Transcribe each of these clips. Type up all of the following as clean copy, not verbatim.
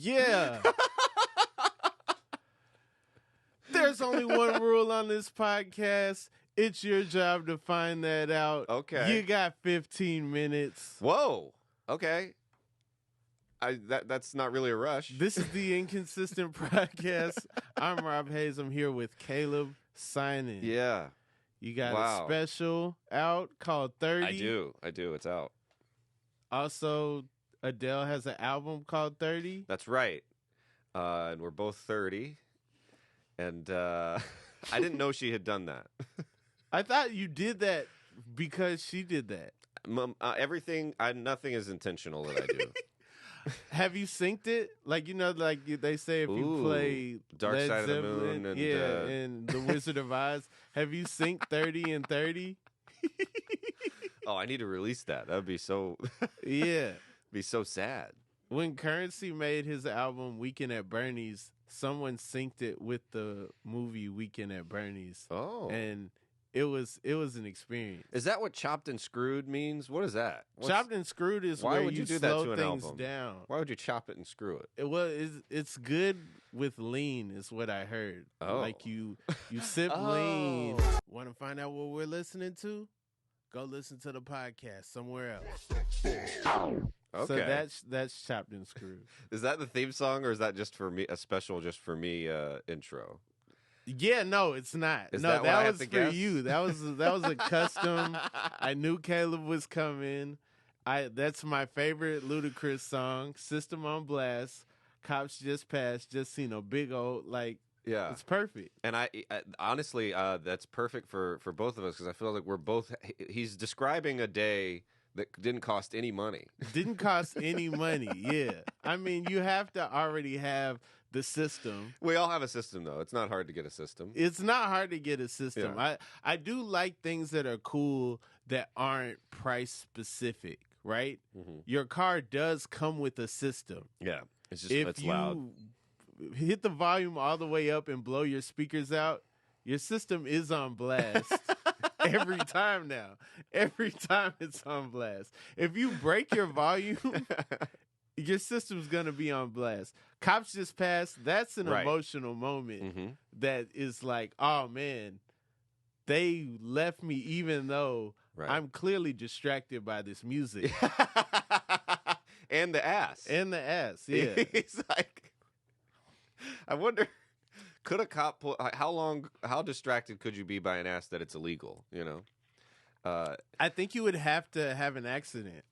Yeah. There's only one rule on this podcast. It's your job to find that out. Okay. You got 15 minutes. Whoa. Okay. That's not really a rush. This is the Inconsistent Podcast. I'm Rob Haze. I'm here with Caleb Synan. Yeah. You got a special out called 30. I do. It's out. Also, Adele has an album called 30. That's right. And we're both 30. And I didn't know she had done that. I thought you did that because she did that. Nothing is intentional that I do. Have you synced it? Like, they say if you play Dark Led Side of the Zeppelin, Moon and The Wizard of Oz, have you synced 30 and 30? Oh, I need to release that. That would be so... Yeah. Be so sad. When Currency made his album Weekend at Bernie's, someone synced it with the movie Weekend at Bernie's. Oh. And it was an experience. Is that what chopped and screwed means? What is that? Chopped and screwed is where you do that slow to an things album? down. Why would you chop it and screw it? It's good with lean is what I heard. Oh. Like you sip lean. Want to find out what we're listening to? Go listen to the podcast somewhere else. Okay. So that's chopped and screwed. Is that the theme song, or is that just for me, a special just for me intro? Yeah, no, it's not. Is no, that what I have was to for guess? you. That was a custom. I knew Caleb was coming. That's my favorite Ludacris song, System on Blast. Cops just passed, just seen a big old Yeah, it's perfect. And I honestly, that's perfect for both of us, because I feel like we're both. He's describing a day that didn't cost any money. Didn't cost any money. Yeah, I mean, you have to already have the system. We all have a system, though. It's not hard to get a system. It's not hard to get a system. Yeah. I do like things that are cool that aren't price specific, right? Mm-hmm. Your car does come with a system. Yeah, it's loud. Hit the volume all the way up and blow your speakers out, your system is on blast every time now. Every time it's on blast. If you break your volume, your system's going to be on blast. Cops just passed. That's an emotional moment that is like, oh, man, they left me even though I'm clearly distracted by this music. And the ass. And the ass, yeah. He's like... I wonder, could a cop pull? How distracted could you be by an ass that it's illegal? You know, I think you would have to have an accident.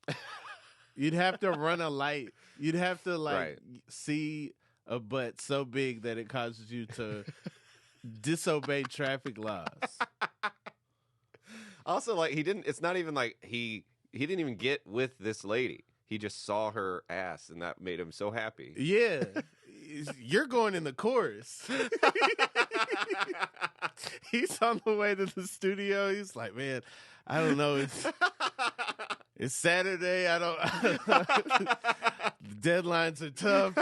You'd have to run a light. You'd have to see a butt so big that it causes you to disobey traffic laws. Also, he didn't. It's not even like he didn't even get with this lady. He just saw her ass, and that made him so happy. Yeah. You're going in the chorus. He's on the way to the studio. He's like, man, I don't know. It's Saturday. Deadlines are tough.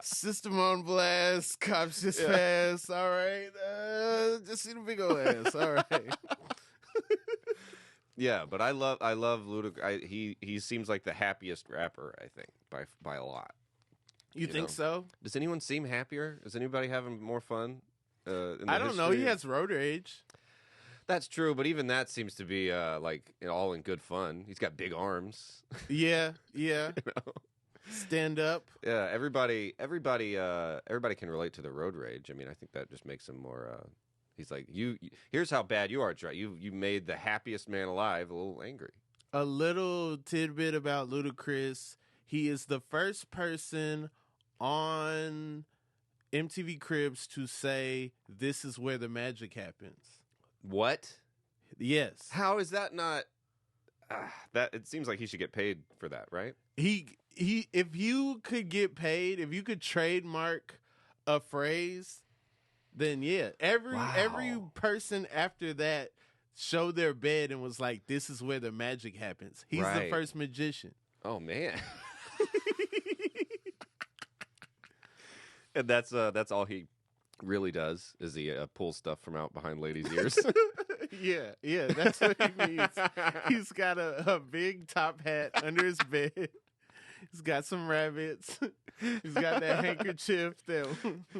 System on blast. Cops just passed. All right. Just see the big old ass. All right. Yeah, but I love Ludacris. He seems like the happiest rapper, I think, by a lot. You think so? Does anyone seem happier? Is anybody having more fun? I don't know. He has road rage. That's true, but even that seems to be all in good fun. He's got big arms. Yeah. You know? Stand up. Yeah, everybody can relate to the road rage. I mean, I think that just makes him more. He's like, here's how bad you are, Trey. You made the happiest man alive a little angry. A little tidbit about Ludacris. He is the first person on MTV Cribs to say, "This is where the magic happens." What? Yes. How is that not? That it seems like he should get paid for that, right? He. If you could get paid, if you could trademark a phrase, then yeah. Every person after that showed their bed and was like, "This is where the magic happens." He's the first magician. Oh man. And that's all he really does is he pulls stuff from out behind ladies' ears. Yeah, that's what he needs. He's got a big top hat under his bed. He's got some rabbits. He's got that handkerchief.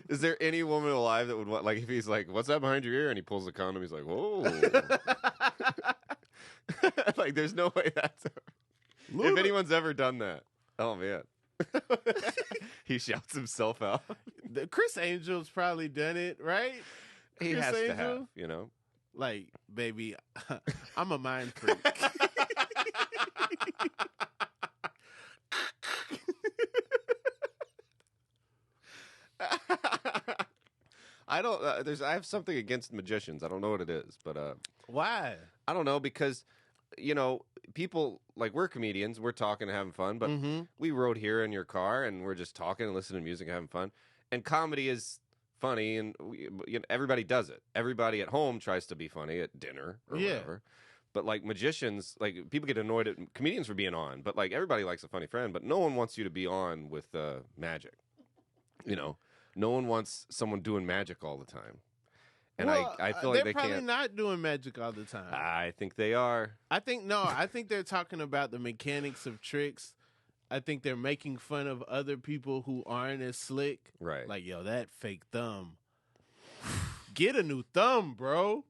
Is there any woman alive that would want, like, if he's like, "What's that behind your ear?" and he pulls the condom, he's like, "Whoa!" Like, there's no way that's. If anyone's ever done that, oh man, he shouts himself out. Chris Angel's probably done it, right? He Chris has Angel? to have, you know. Like, baby, I'm a mind freak. I don't. I have something against magicians. I don't know what it is, but Why? I don't know because, you know, people like we're comedians. We're talking and having fun, but we rode here in your car and we're just talking and listening to music and having fun. And comedy is funny, and everybody does it. Everybody at home tries to be funny at dinner or whatever. But like magicians, like people get annoyed at comedians for being on, but like everybody likes a funny friend. But no one wants you to be on with magic. You know, no one wants someone doing magic all the time. And well, I feel like they're they probably can't. not doing magic all the time. I think they are. I think they're talking about the mechanics of tricks. I think they're making fun of other people who aren't as slick. Right. Like, yo, that fake thumb. Get a new thumb, bro.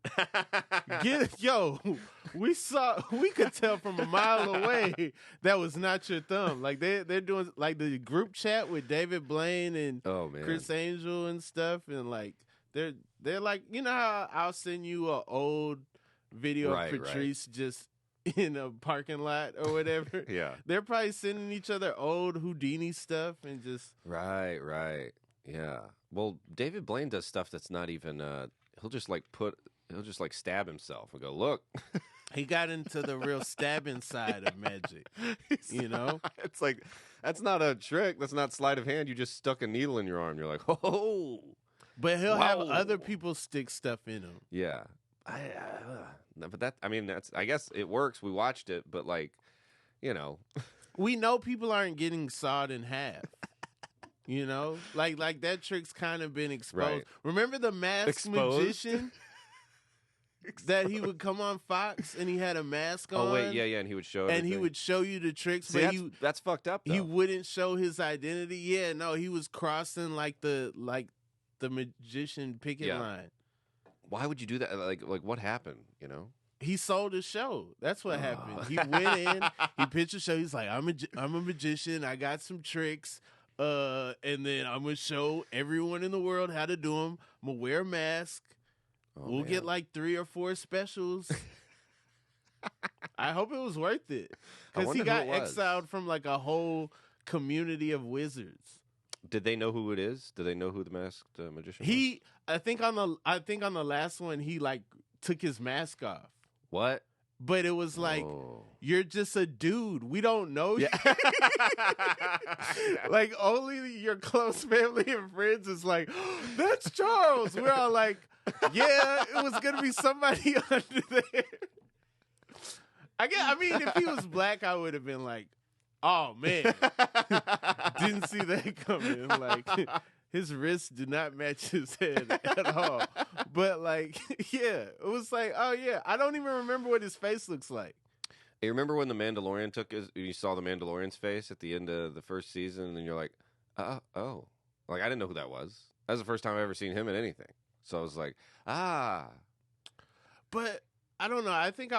We could tell from a mile away that was not your thumb. Like they're doing like the group chat with David Blaine and Chris Angel and stuff, and like they're like, you know how I'll send you an old video of Patrice just in a parking lot or whatever. Yeah. They're probably sending each other old Houdini stuff and just Right. Yeah. Well, David Blaine does stuff that's not even he'll just stab himself and go, "Look." He got into the real stabbing side of magic. You know? It's like that's not a trick. That's not sleight of hand. You just stuck a needle in your arm. You're like, "Oh." But he'll have other people stick stuff in him. Yeah. But I guess it works. We watched it, but like, you know, we know people aren't getting sawed in half. You know, like that trick's kind of been exposed. Right. Remember the masked magician that he would come on Fox and he had a mask on? Oh wait, yeah, and he would show everything. And he would show you the tricks. See, but that's fucked up. Though. He wouldn't show his identity. Yeah, no, he was crossing like the magician picket line. Why would you do that? Like what happened? You know. He sold his show. That's what happened. He went in, he pitched a show. He's like, I'm a magician. I got some tricks. And then I'm going to show everyone in the world how to do them. I'm going to wear a mask. We'll get like 3 or 4 specials. I hope it was worth it. Because he got exiled from like a whole community of wizards. Did they know who it is? Do they know who the masked magician was? I think on the last one, he like took his mask off. What? But it was like, you're just a dude. We don't know you. Like, only your close family and friends is like, that's Charles. We're all like, yeah, it was going to be somebody under there. I mean, if he was black, I would have been like, oh, man. Didn't see that coming. Like, his wrists do not match his head at all. But, like, yeah, it was like, oh, yeah. I don't even remember what his face looks like. You remember when the Mandalorian you saw the Mandalorian's face at the end of the first season, and you're like, oh. Like, I didn't know who that was. That was the first time I've ever seen him in anything. So I was like, But, I don't know. I think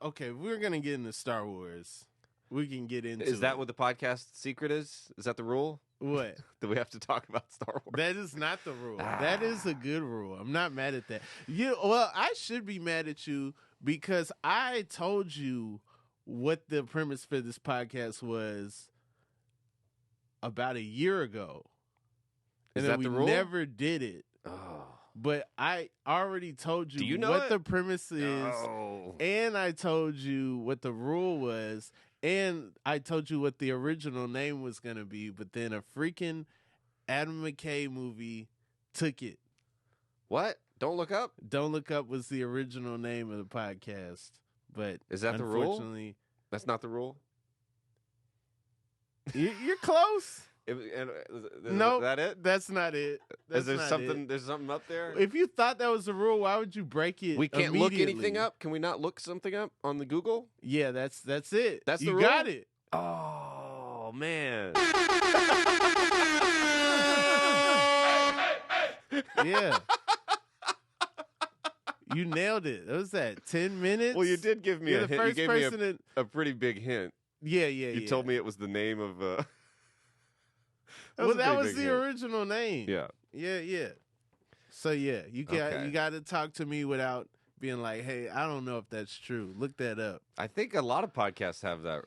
okay, we're going to get into Star Wars. We can get into Is that what the podcast secret is? Is that the rule? What? Do we have to talk about Star Wars? That is not the rule. That is a good rule. I'm not mad at that. Well, I should be mad at you because I told you what the premise for this podcast was about a year ago. And is that the rule? We never did it. Oh. But I already told you, Do you know what it? the premise is. No. And I told you what the rule was. And I told you what the original name was going to be, but then a freaking Adam McKay movie took it. What? Don't Look Up? Don't Look Up was the original name of the podcast. But is that the rule? That's not the rule? You're close. No, that it? That's not it. Is there something? There's something up there. If you thought that was the rule, why would you break it? We can't look anything up. Can we not look something up on the Google? Yeah, that's it. That's the rule. You got it. Oh man. Yeah. You nailed it. What was that? 10 minutes? Well, you did give me You're a the hint. You first gave me person that... a pretty big hint. Yeah. You told me it was the name of. That was the original name. Yeah. Yeah. So yeah, you got to talk to me without being like, hey, I don't know if that's true. Look that up. I think a lot of podcasts have that.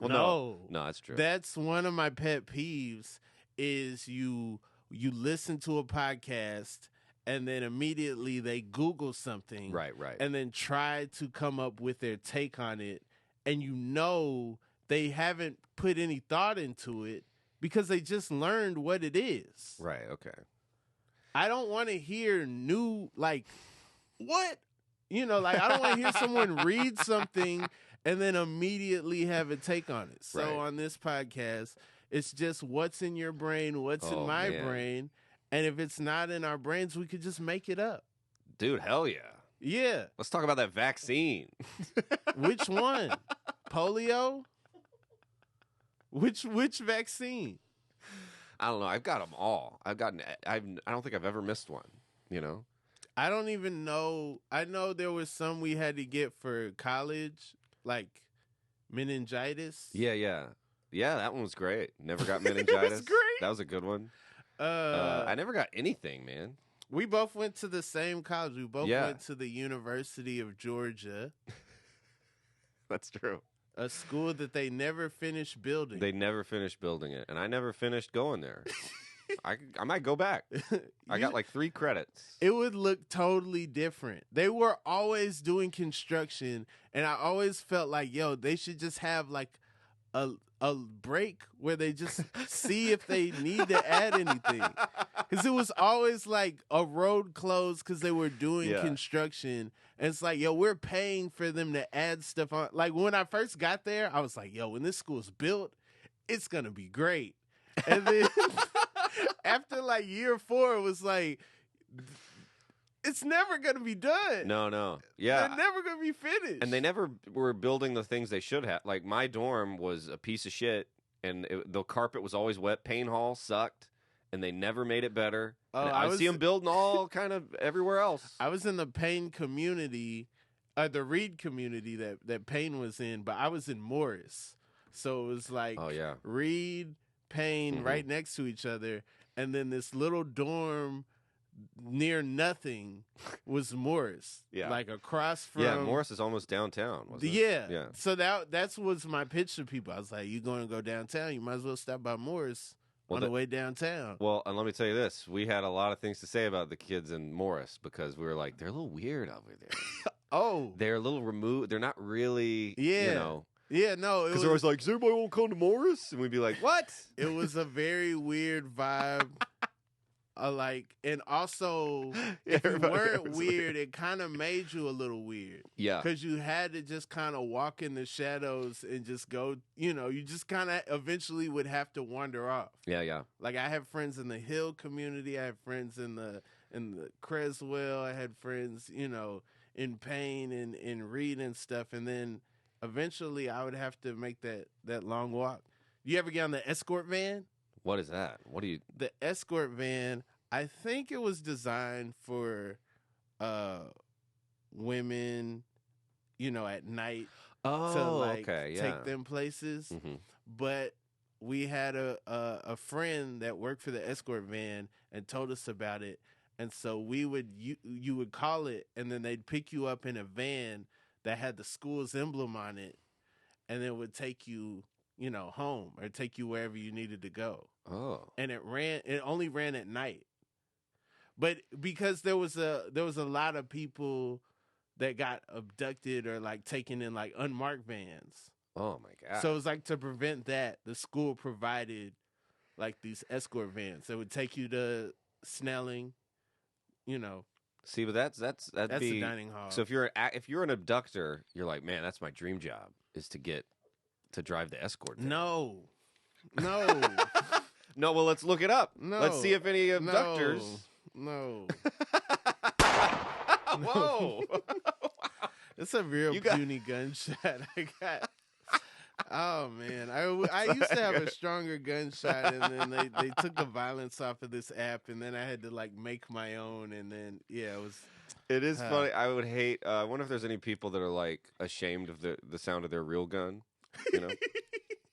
No, that's true. That's one of my pet peeves. Is you listen to a podcast and then immediately they Google something, right, and then try to come up with their take on it, and they haven't put any thought into it because they just learned what it is. Right. Okay. I don't want to hear new, like, what? I don't want to hear someone read something and then immediately have a take on it. So on this podcast, it's just what's in your brain, what's in my brain. And if it's not in our brains, we could just make it up. Dude, hell yeah. Yeah. Let's talk about that vaccine. Which one? Polio? Which vaccine? I don't know. I've got them all. I don't think I've ever missed one, I don't even know. I know there was some we had to get for college, like meningitis. Yeah, that one was great. Never got meningitis. It was great. That was a good one. I never got anything, man. We both went to the same college. We both went to the University of Georgia. That's true. A school that they never finished building. They never finished building it, and I never finished going there. I might go back. I got like 3 credits. It would look totally different. They were always doing construction, and I always felt like, they should just have like a break where they just see if they need to add anything. Because it was always like a road closed because they were doing construction. And it's like, we're paying for them to add stuff on. Like when I first got there, I was like, when this school's built, it's going to be great. And then after like year 4, it was like, it's never going to be done. No. Yeah. They're never going to be finished. And they never were building the things they should have. Like my dorm was a piece of shit, and the carpet was always wet. Paint hall sucked, and they never made it better. I see them building all kind of everywhere else. I was in the Payne community, the Reed community that Payne was in, but I was in Morris. So it was like Reed, Payne right next to each other, and then this little dorm near nothing was Morris. Yeah. Like across from... Yeah, Morris is almost downtown, wasn't it? Yeah. So that's was my pitch to people. I was like, you going to go downtown, you might as well stop by Morris on the way downtown. Well, and let me tell you this. We had a lot of things to say about the kids in Morris because we were like, they're a little weird over there. They're a little removed. They're not really, Yeah, no. Because they're always like, does everybody want to come to Morris? And we'd be like, what? It was a very weird vibe. And also, if you weren't weird, it kind of made you a little weird. Yeah. Because you had to just kind of walk in the shadows and just go, you just kind of eventually would have to wander off. Yeah. Like, I have friends in the Hill community. I have friends in the Creswell. I had friends, in Payne and in Reed and stuff. And then eventually I would have to make that long walk. You ever get on the escort van? What is that? The escort van, I think it was designed for women, at night to take them places. Mm-hmm. But we had a friend that worked for the escort van and told us about it. And so you would call it, and then they'd pick you up in a van that had the school's emblem on it, and it would take you, home or take you wherever you needed to go. Oh. And it only ran at night. But because there was a lot of people that got abducted or like taken in like unmarked vans. Oh my God. So it was like to prevent that, the school provided like these escort vans that would take you to Snelling, See, but that's the dining hall. So if you're an abductor, you're like, man, that's my dream job is to drive the escort van. No. No, well, let's look it up. No. Let's see if any abductors. No. Whoa. It's a real puny gunshot I got. Oh man, I used to have a stronger gunshot, and then they took the violence off of this app, and then I had to like make my own, and then it was. It is funny. I would hate. I wonder if there's any people that are like ashamed of the sound of their real gun. You know,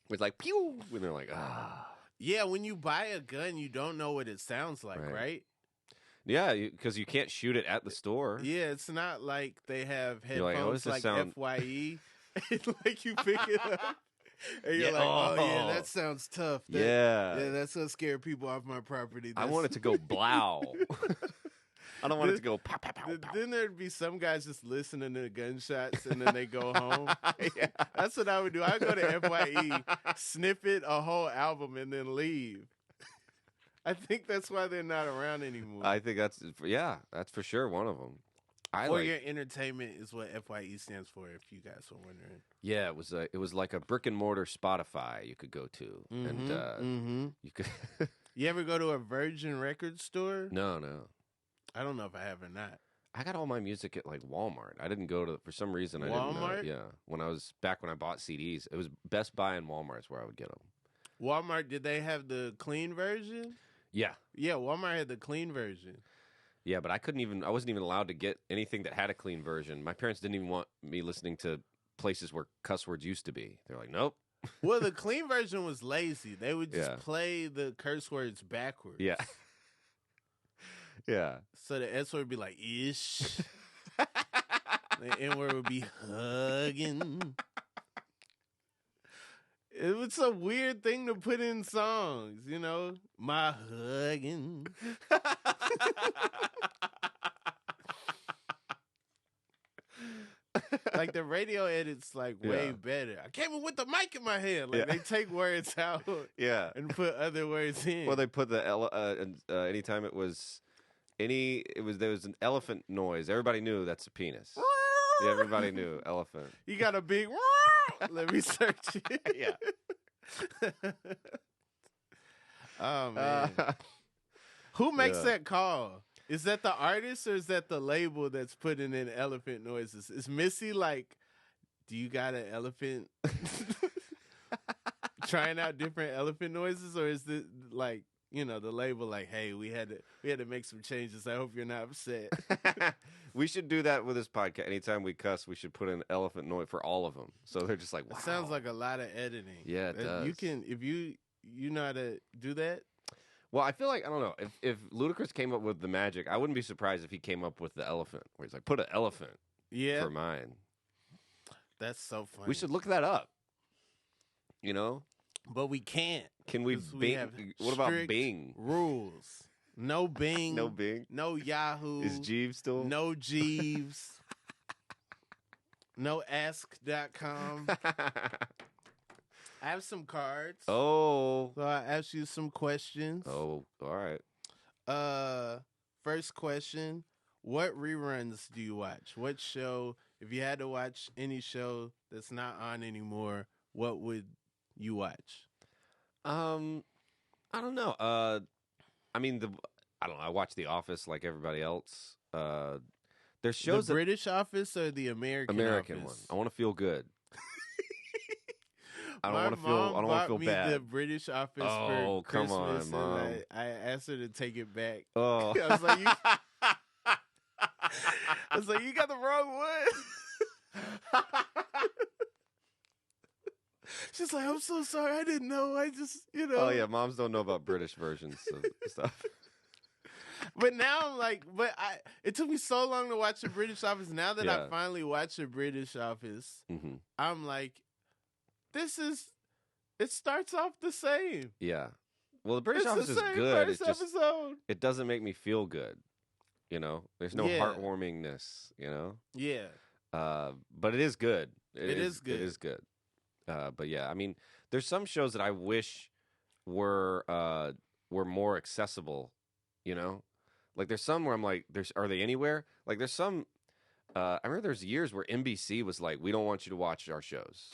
with like pew, when they're like ah. Yeah, when you buy a gun, you don't know what it sounds like, right? Yeah, because you can't shoot it at the store. Yeah, it's not like they have You're headphones like sound? FYE. Like you pick it up, and you're like, oh yeah, that sounds tough. Yeah, that's gonna scare people off my property. I want it to go blow. I don't want it to go pow, pow, pow, pow. Then there'd be some guys just listening to gunshots and then they go home. Yeah. That's what I would do. I'd go to FYE, sniff it, a whole album, and then leave. I think that's why they're not around anymore. I think that's for sure one of them. Your entertainment is what FYE stands for, if you guys were wondering. Yeah, it was like a brick and mortar Spotify you could go to, and you could. You ever go to a Virgin Records store? No. I don't know if I have or not. I got all my music at like Walmart. I didn't go to for some reason. Walmart? I didn't know. Yeah, when I bought CDs, it was Best Buy and Walmart is where I would get them. Walmart, did they have the clean version? Yeah. Yeah, Walmart had the clean version. Yeah, but I wasn't even allowed to get anything that had a clean version. My parents didn't even want me listening to places where cuss words used to be. They're like, nope. Well, the clean version was lazy. They would just play the curse words backwards. Yeah. Yeah. So the S word would be like, ish. The N word would be hugging. It was a weird thing to put in songs, you know? My hugging. Like the radio edits like way better. I came in with the mic in my hand. Like they take words out and put other words in. Well, they put the anytime there was an elephant noise. Everybody knew that's a penis. Yeah, everybody knew elephant. You got a big let me search it. Yeah. Oh man. Who makes that call? Is that the artist or is that the label that's putting in elephant noises? Is Missy like, do you got an elephant trying out different elephant noises, or is it like, you know, the label like, hey, we had to make some changes. I hope you're not upset. We should do that with this podcast. Anytime we cuss, we should put in elephant noise for all of them. So they're just like, wow. It sounds like a lot of editing. Yeah, it does. You can, if you know how to do that. Well, I feel like, I don't know, if Ludacris came up with the magic, I wouldn't be surprised if he came up with the elephant, where he's like, put an elephant for mine. That's so funny. We should look that up. You know? But we can't. Can we Bing? What about Bing? Rules. No Bing. No Bing. No Yahoo. Is Jeeves still? No Jeeves. No Ask.com. I have some cards. Oh. So I ask you some questions. Oh, all right. First question. What reruns do you watch? What show, if you had to watch any show that's not on anymore, what would you watch? I don't know. I don't know. I watch The Office like everybody else. There's shows the British Office or the American Office? One. I want to feel good. I don't want to feel bad. The British Office for Christmas. Come on, Mom. And I asked her to take it back. Oh, I was like, you got the wrong one. She's like, I'm so sorry. I didn't know. I just, you know. Oh yeah, moms don't know about British versions of stuff. But now I'm like, it took me so long to watch the British Office. Now that I finally watched the British Office, I'm like, it starts off the same. Yeah. Well, the British Office is good. It's just, it doesn't make me feel good. You know, there's no heartwarmingness, you know? Yeah. But it is good. It is good. It is good. But yeah, I mean, there's some shows that I wish were more accessible, you know? Like there's some where I'm like, are they anywhere? Like there's some, I remember there's years where NBC was like, we don't want you to watch our shows.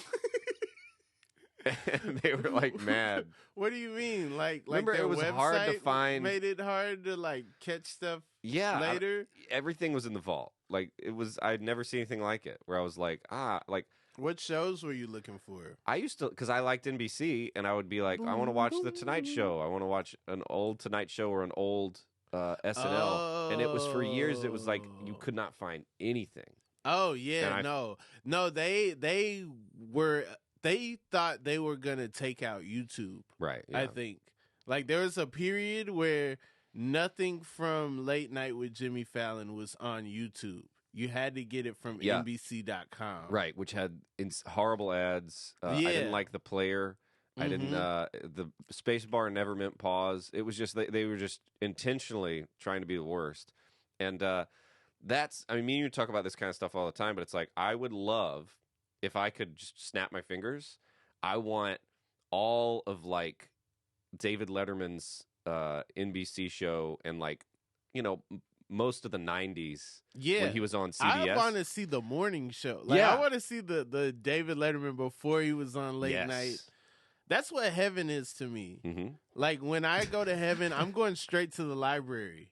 And they were like mad. What do you mean? Like remember their it was hard to find. Made it hard to like catch stuff. Yeah, later. Everything was in the vault. like it was. I'd never seen anything like it. Where I was like, like. What shows were you looking for? I used to, because I liked NBC, and I would be like, I want to watch The Tonight Show. I want to watch an old Tonight Show or an old SNL. And it was for years, it was like you could not find anything. Oh, yeah, no. They thought they were going to take out YouTube. Right. Yeah. I think. Like, there was a period where nothing from Late Night with Jimmy Fallon was on YouTube. You had to get it from NBC.com. Right, which had horrible ads. I didn't like the player. I didn't. The space bar never meant pause. It was just they were just intentionally trying to be the worst. And that's. I mean, me and you talk about this kind of stuff all the time, but it's like I would love if I could just snap my fingers. I want all of like David Letterman's NBC show and like most of the 90s when he was on CBS. I want to see the morning show. Like, I want to see the David Letterman before he was on late night. That's what heaven is to me. Mm-hmm. Like, when I go to heaven, I'm going straight to the library.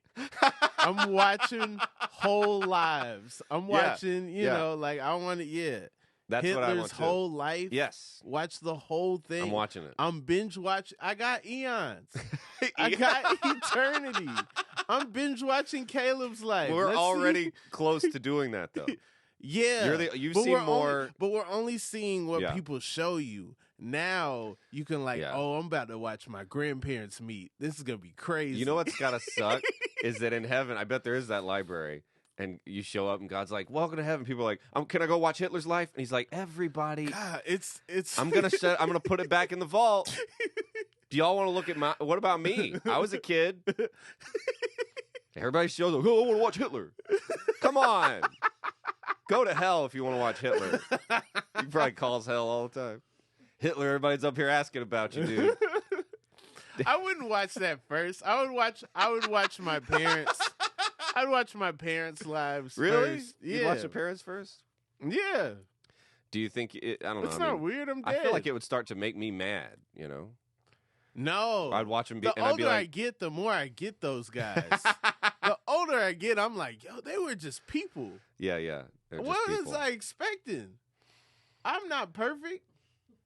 I'm watching whole lives. I'm watching, like, I want to, That's Hitler's what I want whole life. Yes. Watch the whole thing. I'm watching it. I'm binge watching. I got eons. I got eternity. I'm binge watching Caleb's life. We're already close to doing that, though. Yeah. You've seen more. But we're only seeing what people show you. Now you can I'm about to watch my grandparents meet. This is going to be crazy. You know what's got to suck is that in heaven, I bet there is that library. And you show up, and God's like, "Welcome to heaven." People are like, "Can I go watch Hitler's life?" And he's like, "Everybody, God, it's." I'm gonna put it back in the vault. Do y'all want to look at what about me? I was a kid. Everybody shows up. Oh, I want to watch Hitler. Come on, go to hell if you want to watch Hitler. He probably calls hell all the time. Hitler, everybody's up here asking about you, dude. I wouldn't watch that first. I would watch my parents. I'd watch my parents' lives really? First. You'd watch your parents first? Yeah. Do you think I don't know. It's not weird. I'm dead. I feel like it would start to make me mad, No. I'd watch them the and I'd be older like, I get, the more I get those guys. The older I get, I'm like, yo, they were just people. Yeah. What was I expecting? I'm not perfect.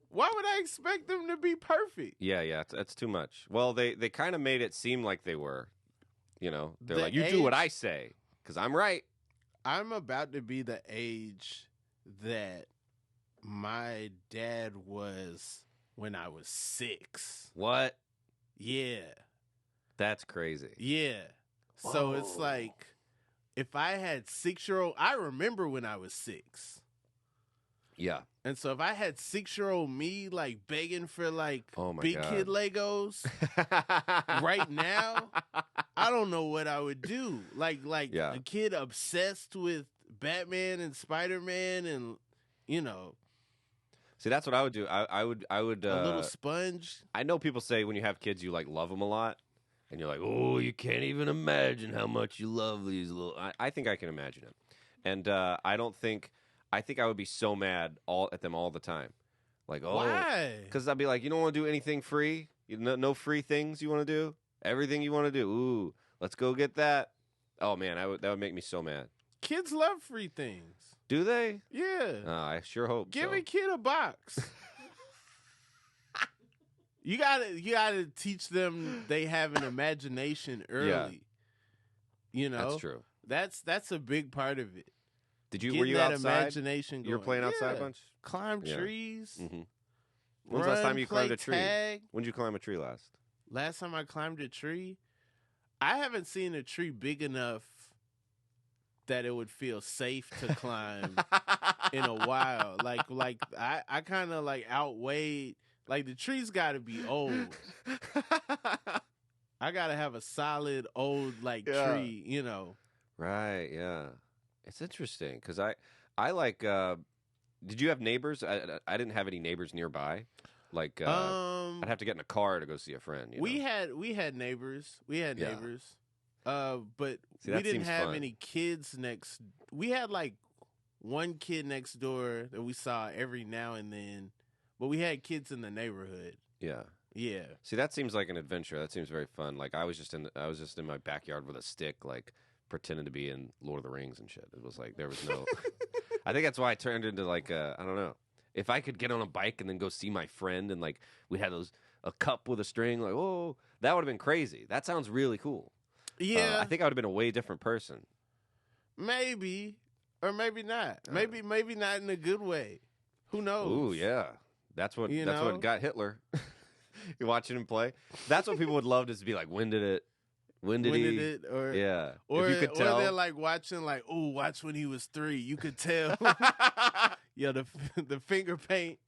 Why would I expect them to be perfect? Yeah, that's too much. Well, they kind of made it seem like they were. They're like, you age, do what I say, because I'm right. I'm about to be the age that my dad was when I was 6. What? Yeah. That's crazy. Yeah. Whoa. So it's like, if I had 6-year-old, I remember when I was 6. Yeah. And so if I had 6-year-old me begging for big God. kid Legos right now, I don't know what I would do. A kid obsessed with Batman and Spider-Man and See, that's what I would do. I would a little sponge. I know people say when you have kids you love them a lot. And you're like, oh, you can't even imagine how much you love these little I think I can imagine it. And I think I would be so mad at them all the time. Like, oh. Why? Because I'd be like, you don't want to do anything free? No free things you want to do? Everything you want to do? Ooh, let's go get that. Oh, man, that would make me so mad. Kids love free things. Do they? Yeah. I sure hope Give so. a kid a box. You gotta teach them they have an imagination early. Yeah. That's true. That's a big part of it. Were you that outside? Imagination going. You were playing outside a bunch? Climb trees. Mm-hmm. When's the last time you climbed a tree? When did you climb a tree last? Last time I climbed a tree, I haven't seen a tree big enough that it would feel safe to climb in a while. I kind of outweighed. The tree's got to be old. I got to have a solid old tree. Right. Yeah. It's interesting because I like. Did you have neighbors? I didn't have any neighbors nearby. I'd have to get in a car to go see a friend. We had neighbors. But see, we didn't have fun. any kids next. We had one kid next door that we saw every now and then, but we had kids in the neighborhood. Yeah. Yeah. See, that seems like an adventure. That seems very fun. I was just in my backyard with a stick, pretending to be in Lord of the Rings and shit. It was like there was no. I think that's why I turned into like I don't know. If I could get on a bike and then go see my friend and like we had a cup with a string, like oh, that would have been crazy. That sounds really cool. Yeah, I think I would have been a way different person. Maybe, or maybe not. Maybe not in a good way. Who knows? Ooh, yeah. That's what what got Hitler. You're watching him play. That's what people would love to be like. When did it? Or yeah. Or, if you could tell. Or they're like watching, like, oh, watch when he was 3. You could tell. Yeah, the finger paint.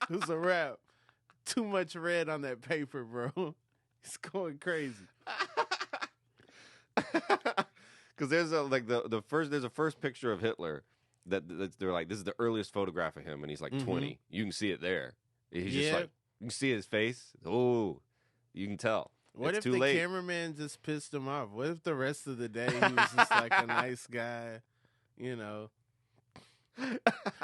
It was a wrap. Too much red on that paper, bro. It's going crazy. Because there's there's a first picture of Hitler that they're like, this is the earliest photograph of him, and he's like 20. You can see it there. He's just like, you can see his face. Oh, you can tell. What it's if too the late. cameraman just pissed him off? What if the rest of the day he was just like a nice guy, you know?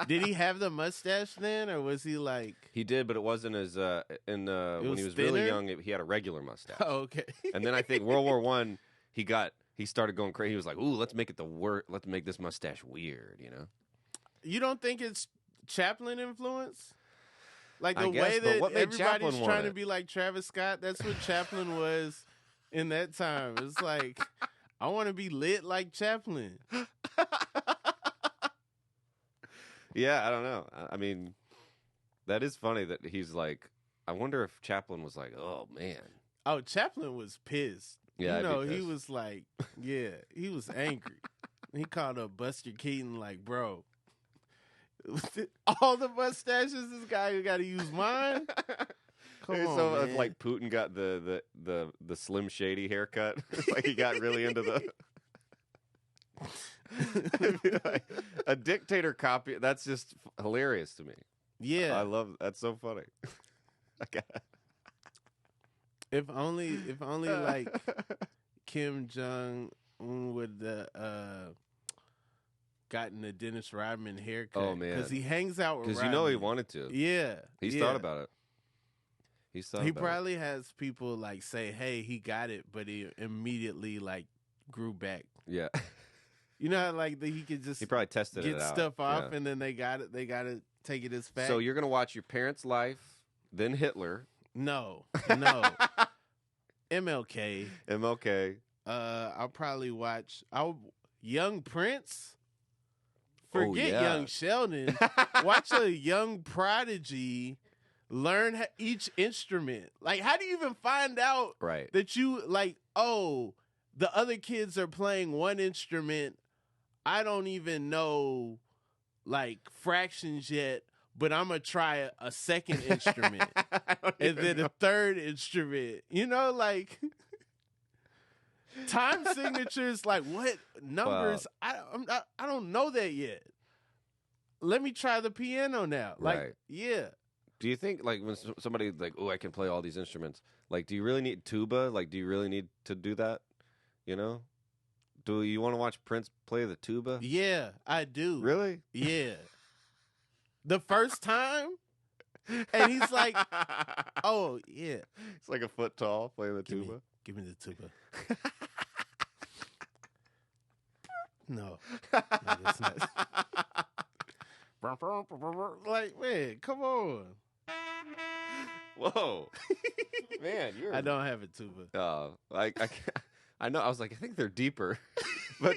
Did he have the mustache then, or was he like? He did, but it wasn't as when he was thinner? really young. He had a regular mustache. Oh, okay. And then I think World War I, he started going crazy. He was like, "Ooh, let's make this mustache weird," you know? You don't think it's Chaplin influence? Like the I guess, way but that what made everybody's Chaplin want trying to it? be like Travis Scott. That's what Chaplin was in that time. It's like, I want to be lit like Chaplin. Yeah, I don't know. I mean, that is funny that he's like. I wonder if Chaplin was like, "Oh man." Oh, Chaplin was pissed. Yeah, you know, I'd be he pissed. was like, yeah, he was angry. He called up Buster Keaton like, bro, all the mustaches this guy got to use mine. Come on, so man. like Putin got the Slim Shady haircut, like he got really into the. Like, a dictator copy. That's just hilarious to me. Yeah, I love. That's so funny. If only like Kim Jong Un would gotten a Dennis Rodman haircut. Oh, man. because he hangs out with. Because Rodman. he wanted to. Yeah, He's yeah. thought about it. He probably has people like say, "Hey, he got it," but he immediately like grew back. Yeah. You know how like he could just He probably tested get it out. stuff off, Yeah. and then they got it. They got to take it as fact. So you're gonna watch your parents' life, then Hitler, no, MLK. MLK. I'll probably watch. Young Prince. Forget yeah. Young Sheldon. Watch a young prodigy learn each instrument. Like, how do you even find out Right. that you like? Oh, the other kids are playing one instrument. I don't even know like fractions yet, but I'm gonna try a second instrument and then a third instrument. You know, like time signatures. Like what numbers? I don't know that yet. Let me try the piano now. Like, Right. yeah. Do you think like when somebody's like, "Oh, I can play all these instruments," like, do you really need tuba? Like, do you really need to do that? You know, do you want to watch Prince play the tuba? Yeah, I do. Really? Yeah. The first time, and he's like, "Oh yeah, It's like a foot tall playing the tuba. give me the tuba." No, that's not. Like, man, come on. Whoa, man, you're. I don't have a tuba. I know. I was like, I think they're deeper, but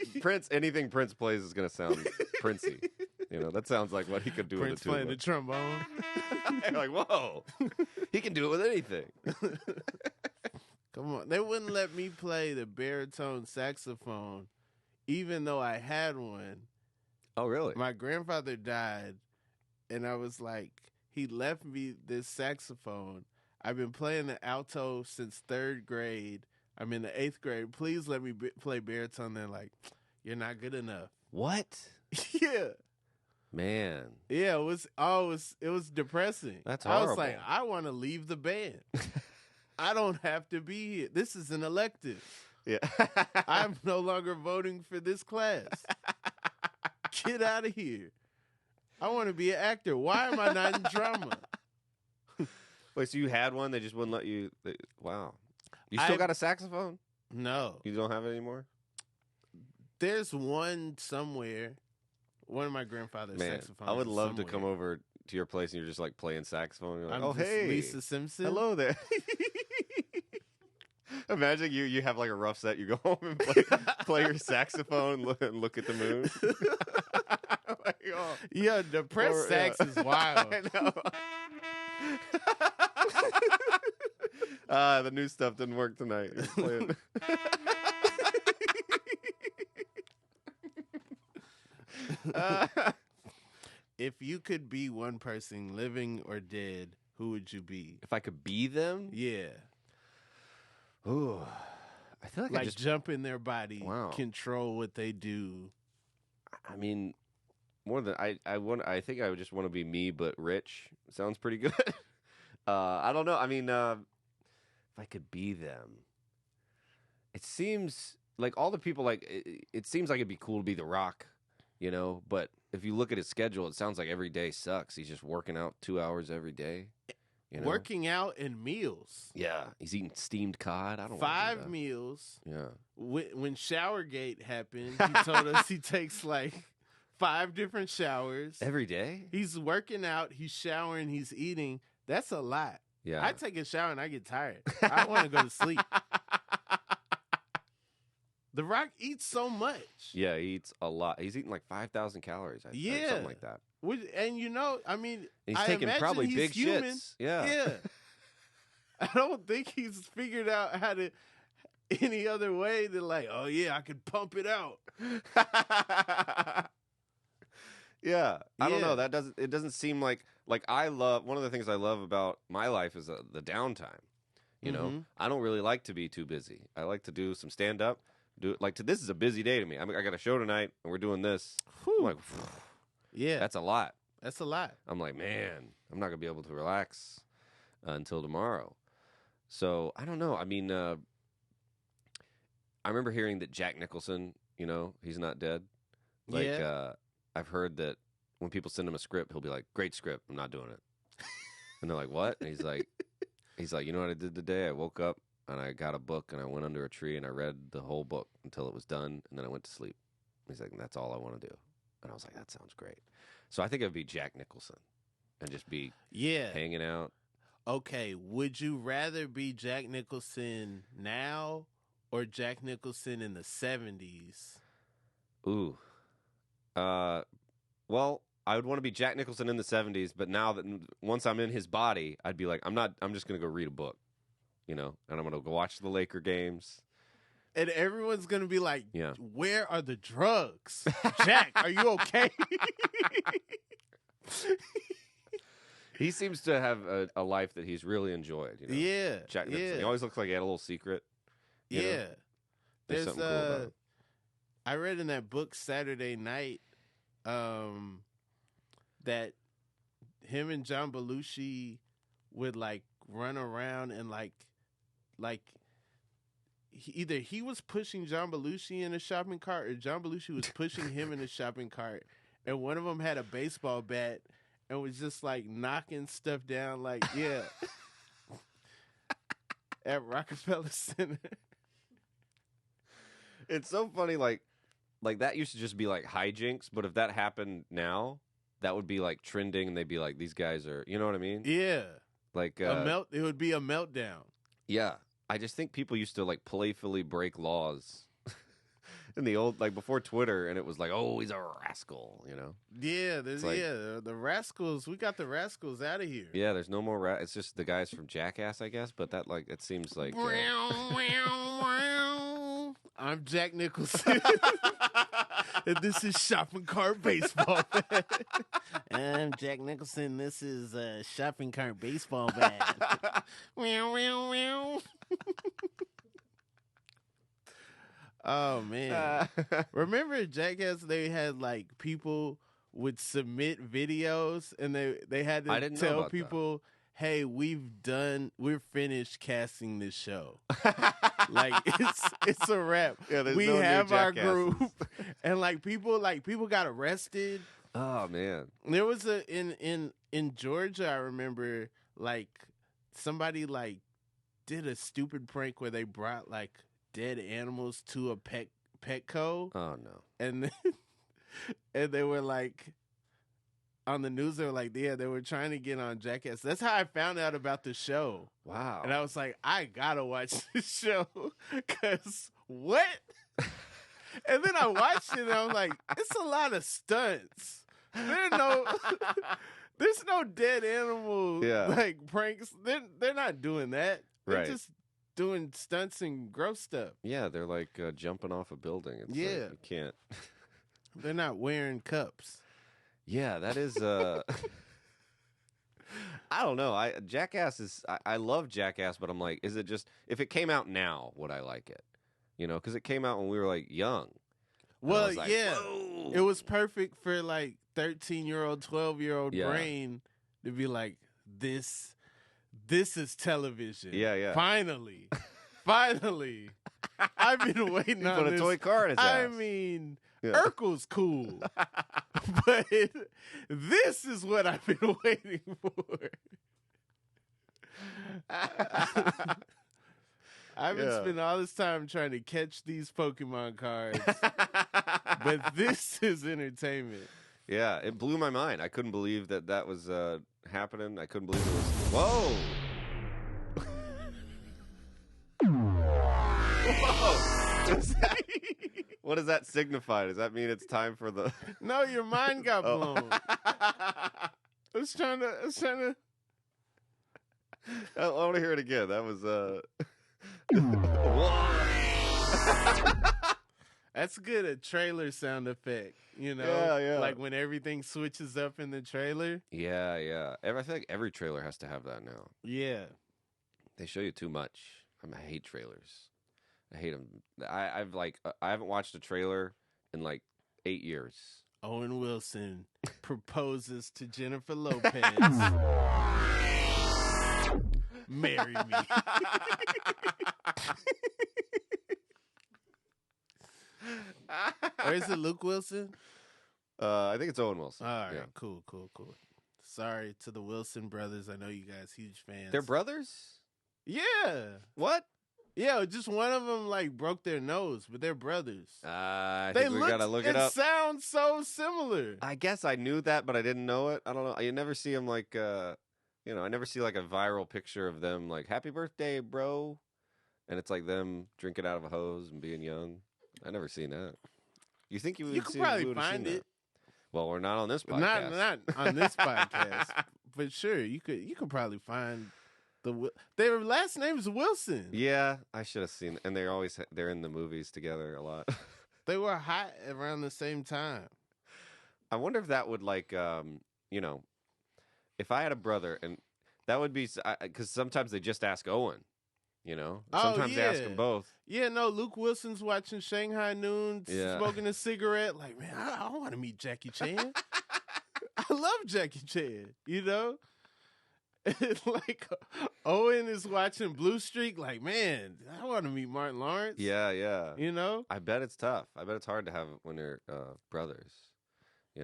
anything Prince plays is gonna sound Princey. You know, that sounds like what he could do Prince with a tuba. playing the trombone. You're like, whoa, he can do it with anything. Come on, they wouldn't let me play the baritone saxophone, even though I had one. Oh, really? My grandfather died, and I was like, he left me this saxophone. I've been playing the alto since 3rd grade. I'm in the 8th grade. Please let me play baritone. They're like, you're not good enough. What? Yeah. Man. Yeah, it was depressing. That's I was horrible. like, I want to leave the band. I don't have to be here. This is an elective. Yeah. I'm no longer voting for this class. Get out of here. I want to be an actor. Why am I not in drama? Wait, so you had one? They just wouldn't let you. Wow. You still got a saxophone? No. You don't have it anymore? There's one somewhere. One of my grandfather's Man, saxophones. I would love to somewhere. come over to your place and you're just like playing saxophone. You're like, I'm oh, just hey. Lisa Simpson. Hello there. Imagine you have like a rough set. You go home and play your saxophone and look at the moon. Like, oh. Yeah, the press sax is wild. I know. The new stuff didn't work tonight. You're playing. If you could be one person, living or dead, who would you be? If I could be them, Yeah. ooh, I feel like I Like just. jump in their body, Wow. control what they do. I mean, more than I want. I think I would just want to be me, but rich. Sounds pretty good. I don't know. I mean, if I could be them, it seems like all the people. Like it seems like it'd be cool to be The Rock, you know. But if you look at his schedule, it sounds like every day sucks. He's just working out 2 hours every day. You know? Working out and meals. Yeah, he's eating steamed cod. I don't. 5 meals. Yeah. When Showergate happened, he told us he takes like 5 different showers. Every day. He's working out, he's showering, he's eating. That's a lot. Yeah. I take a shower and I get tired. I want to go to sleep. The Rock eats so much. Yeah, he eats a lot. He's eating like 5,000 calories. Yeah. Something like that. And you know, I mean, And he's I taking imagine probably he's big human. shits. Yeah. Yeah. I don't think he's figured out how to any other way to like, oh yeah, I could pump it out. Yeah. I don't Yeah. know. It doesn't seem like I love, one of the things I love about my life is the downtime. You know, Mhm. I don't really like to be too busy. I like to do some stand up. This is a busy day to me. I got a show tonight and we're doing this. I'm like, Yeah. that's a lot. That's a lot. I'm like, man, I'm not gonna be able to relax until tomorrow. So I don't know. I mean, I remember hearing that Jack Nicholson, you know, he's not dead. Like, Yeah. I've heard that when people send him a script, he'll be like, "Great script, I'm not doing it." And they're like, "What?" And he's like, "You know what I did today? I woke up and I got a book and I went under a tree and I read the whole book until it was done and then I went to sleep." He's like, "That's all I want to do." And I was like, "That sounds great." So I think it'd be Jack Nicholson and just be Yeah. hanging out. Okay. Would you rather be Jack Nicholson now or Jack Nicholson in the 70s? Ooh. Well, I would want to be Jack Nicholson in the 70s, but now that once I'm in his body, I'd be like, I'm just going to go read a book, you know, and I'm going to go watch the Laker games. And everyone's going to be like, Yeah. where are the drugs? Jack, are you okay? He seems to have a life that he's really enjoyed, you know. Yeah. Jack Nicholson. He Yeah. always looks like he had a little secret. You know? Yeah. There's something cool about him. I read in that book Saturday Night that him and John Belushi would like run around and like either he was pushing John Belushi in a shopping cart or John Belushi was pushing him in a shopping cart, and one of them had a baseball bat and was just like knocking stuff down like at Rockefeller Center. It's so funny, like that used to just be like hijinks, but if that happened now, that would be like trending, and they'd be like, "These guys are," you know what I mean? Yeah. Like It would be a meltdown. yeah. I just think people used to like playfully break laws in the old, like before Twitter, and it was like, "Oh, he's a rascal," you know? Yeah, like- the Rascals. We got the Rascals out of here. Yeah, there's no more. It's just the guys from Jackass, I guess. But that it seems like. I'm Jack Nicholson, and this is shopping cart baseball bat. I'm Jack Nicholson. This is shopping cart baseball bat. Oh man! Remember Jackass? They had like people would submit videos, and they had I to didn't know tell about that. people, "Hey, we're finished casting this show. Like it's a wrap. Yeah, there's we no new have our Jackasses." group." And people got arrested. Oh man. There was in Georgia, I remember like somebody like did a stupid prank where they brought like dead animals to a pet Petco, Oh no. and then, and they were like on the news. They were like, yeah, they were trying to get on Jackass. That's how I found out about the show. Wow. And I was like, I gotta watch this show because what? And then I watched it and I was like, it's a lot of stunts. There's no dead animal like pranks. They're not doing that. They're just doing stunts and gross stuff. Yeah, they're like jumping off a building. It's like, you can't. They're not wearing cups. Yeah, that is. I don't know. Jackass is. I love Jackass, but I'm like, is it just if it came out now, would I like it? You know, because it came out when we were like young. Well, like, yeah, whoa. It was perfect for like 13-year-old, 12-year-old brain to be like, this is television. Yeah. Finally. I've been waiting on put this. a toy car in his ass. I mean, Urkel's cool, but this is what I've been waiting for. I've been spending all this time trying to catch these Pokemon cards, but this is entertainment. Yeah, it blew my mind. I couldn't believe that was happening. I couldn't believe it was. Whoa! What does that signify? Does that mean it's time for the? No, your mind got blown. I was trying to. I want to hear it again. That was That's good. A trailer sound effect, you know? Yeah. Like when everything switches up in the trailer. Yeah. I feel like every trailer has to have that now. Yeah. They show you too much. I hate trailers. I hate them. I haven't watched a trailer in like 8 years. Owen Wilson proposes to Jennifer Lopez. Marry me. Or is it Luke Wilson? I think it's Owen Wilson. All right, yeah. Cool. Sorry to the Wilson brothers. I know you guys huge fans. They're brothers? Yeah. What? Yeah, just one of them like broke their nose, but they're brothers. I think we gotta look it up. It sounds so similar. I guess I knew that, but I didn't know it. I don't know. You never see them like, I never see like a viral picture of them like, happy birthday, bro. And it's like them drinking out of a hose and being young. I never seen that. You think you would could probably find it. That? Well, we're not on this podcast. Not on this podcast, but sure, you could probably find their last name is Wilson. Yeah, I should have seen it. And they're in the movies together a lot. They were hot around the same time. I wonder if that would like, if I had a brother, and that would be because sometimes they just ask Owen. Sometimes they ask them both. Yeah, no, Luke Wilson's watching Shanghai Noon, smoking a cigarette. Like, man, I want to meet Jackie Chan. I love Jackie Chan, Like, Owen is watching Blue Streak. Like, man, I want to meet Martin Lawrence. Yeah. I bet it's tough. I bet it's hard to have when they're brothers. I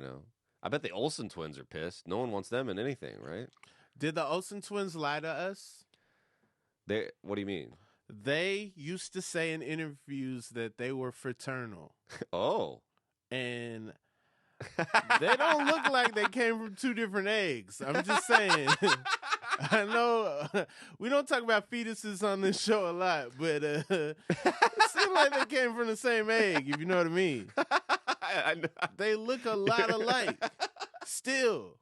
bet the Olsen twins are pissed. No one wants them in anything, right? Did the Olsen twins lie to us? What do you mean? They used to say in interviews that they were fraternal. Oh. And they don't look like they came from two different eggs. I'm just saying. I know we don't talk about fetuses on this show a lot, but it seems like they came from the same egg, if you know what I mean. I know. They look a lot alike. Still.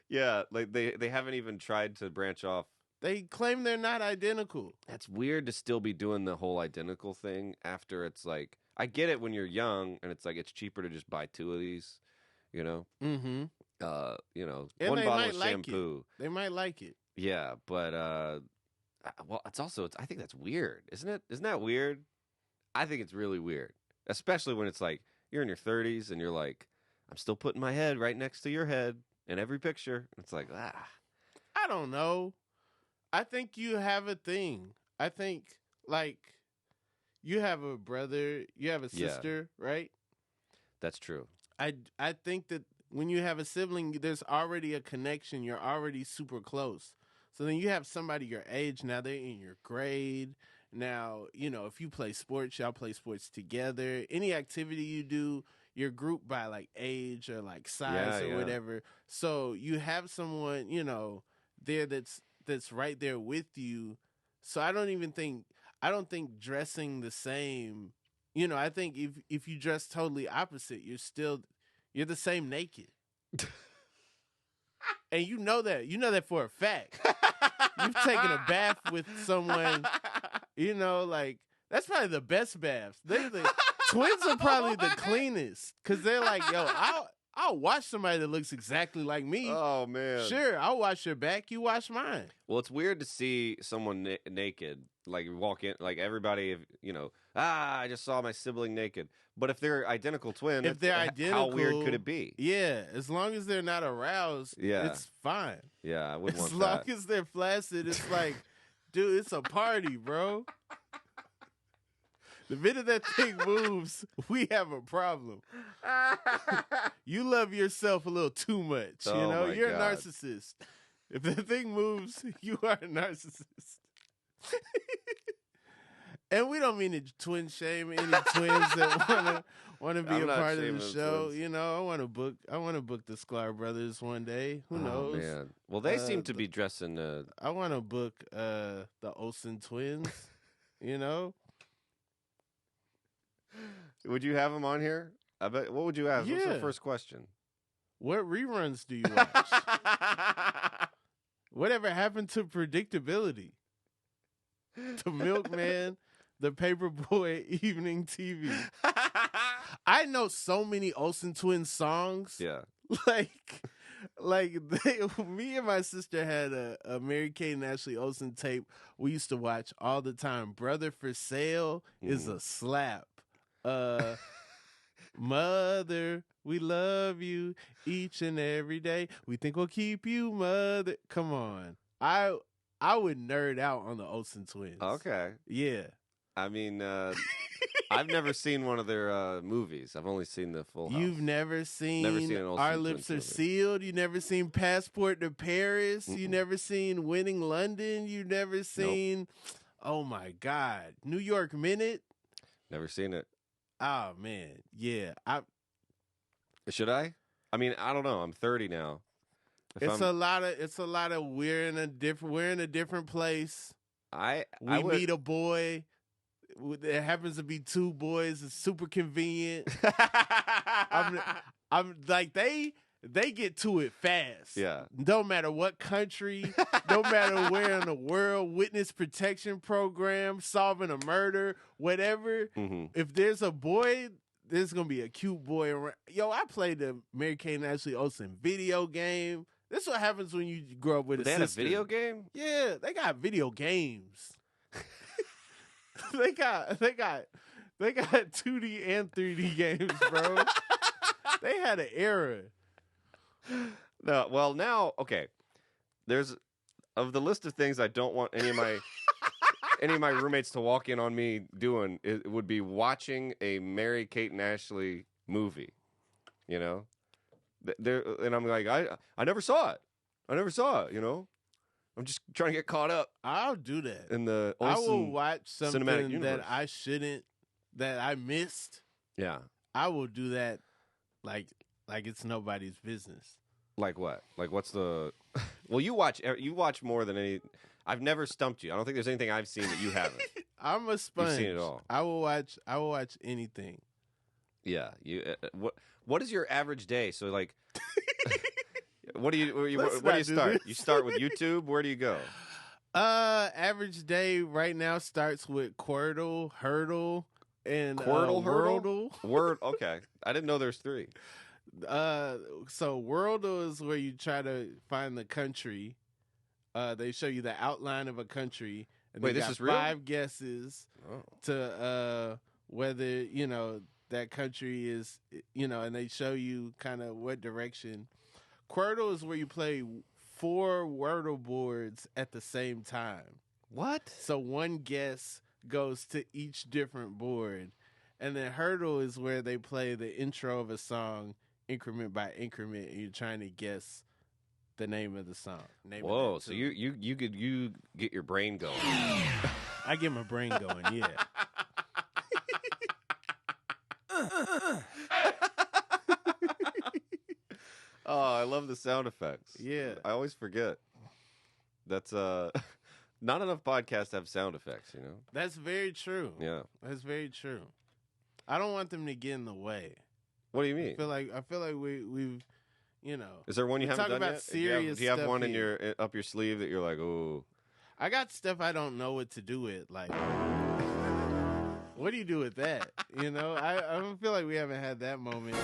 Yeah, like they haven't even tried to branch off. They claim they're not identical. That's weird to still be doing the whole identical thing after it's like, I get it when you're young and it's like it's cheaper to just buy two of these, Mm-hmm. And one bottle of shampoo. They might like it. Yeah, but it's I think that's weird, isn't it? Isn't that weird? I think it's really weird, especially when it's like you're in your 30s and you're like, I'm still putting my head right next to your head in every picture. It's like, I don't know. I think you have a thing. I think, like, you have a brother, you have a sister, right? That's true. I think that when you have a sibling, there's already a connection. You're already super close. So then you have somebody your age, now they're in your grade, Now, if you play sports, y'all play sports together. Any activity you do, you're grouped by like age or like size or whatever. So you have someone, there that's right there with you. So I don't think dressing the same, I think if you dress totally opposite, you're the same naked. And you know that for a fact. You've taken a bath with someone, like that's probably the best baths. Twins are probably the cleanest because they're like, yo, I'll watch somebody that looks exactly like me. Oh man, sure, I'll wash your back, you wash mine. Well, it's weird to see someone naked, like walk in, like everybody, I just saw my sibling naked. But if they're identical twin, how weird could it be? Yeah, as long as they're not aroused, it's fine. Yeah, I would want that. As long as they're flaccid, it's like, dude, it's a party, bro. The minute that thing moves, we have a problem. You love yourself a little too much, You're a narcissist. If the thing moves, you are a narcissist. And we don't mean to twin shame any twins that want to be a part of the show. I want to book the Sklar brothers one day. Who knows? Man. Well, they seem to be dressing. I want to book the Olsen twins. Would you have them on here? I bet. What would you ask? Yeah. What's the first question? What reruns do you watch? Whatever happened to predictability? The Milkman, the Paperboy, evening TV. I know so many Olsen Twins songs. Yeah. Me and my sister had a Mary-Kate and Ashley Olsen tape we used to watch all the time. Brother for Sale is a slap. Mother, we love you each and every day. We think we'll keep you, mother. Come on. I would nerd out on the Olsen Twins. Okay. Yeah. I mean, I've never seen one of their movies. I've only seen the Full House. You've never seen an Olsen Our Twins Lips Are movie. Sealed? You never seen Passport to Paris? You never seen Winning London? You never seen, oh my God, New York Minute? Never seen it. Oh man, yeah. Should I? I mean, I don't know. I'm 30 now. It's a lot of we're in a different place. We meet a boy. There happens to be two boys. It's super convenient. I'm like they get to it fast. Yeah. No matter what country, no matter where in the world, witness protection program, solving a murder, whatever. Mm-hmm. If there's a boy, there's gonna be a cute boy around. Yo, I played the Mary-Kate and Ashley Olsen video game. This is what happens when you grow up with a sister. They had a video game? Yeah, they got video games. They got 2D and 3D games, bro. They had an era. No, well now, okay. There's of the list of things I don't want any of my roommates to walk in on me doing. It would be watching a Mary-Kate and Ashley movie. And I'm like, I never saw it. I'm just trying to get caught up. I'll do that. In the I Olsen will watch something cinematic universe that I missed. Yeah. I will do that like it's nobody's business. Like what? Like what's the? Well, you watch more than any. I've never stumped you. I don't think there's anything I've seen that you haven't. I'm a sponge. You've seen it all. I will watch anything. Yeah. What is your average day? So like, where do you start? You start with YouTube. Where do you go? Average day right now starts with Quirtle, Hurdle, and Wordle. Word. Okay, I didn't know there's 3. So Wordle is where you try to find the country. They show you the outline of a country, and wait, they this got is real? 5 guesses to whether that country is and they show you kind of what direction. Quirtle is where you play 4 Wordle boards at the same time. What? So one guess goes to each different board. And then Hurdle is where they play the intro of a song increment by increment, and you're trying to guess the name of the song. Whoa, so you get your brain going. I get my brain going, yeah. Oh, I love the sound effects. Yeah. I always forget. That's not enough podcasts have sound effects, you know? That's very true. Yeah. That's very true. I don't want them to get in the way. What do you mean? I feel like we've, you know. Is there one you haven't done about yet? Serious do you have stuff one in here. your up your sleeve that you're like, oh? I got stuff I don't know what to do with. Like, what do you do with that? You know, I don't feel like we haven't had that moment.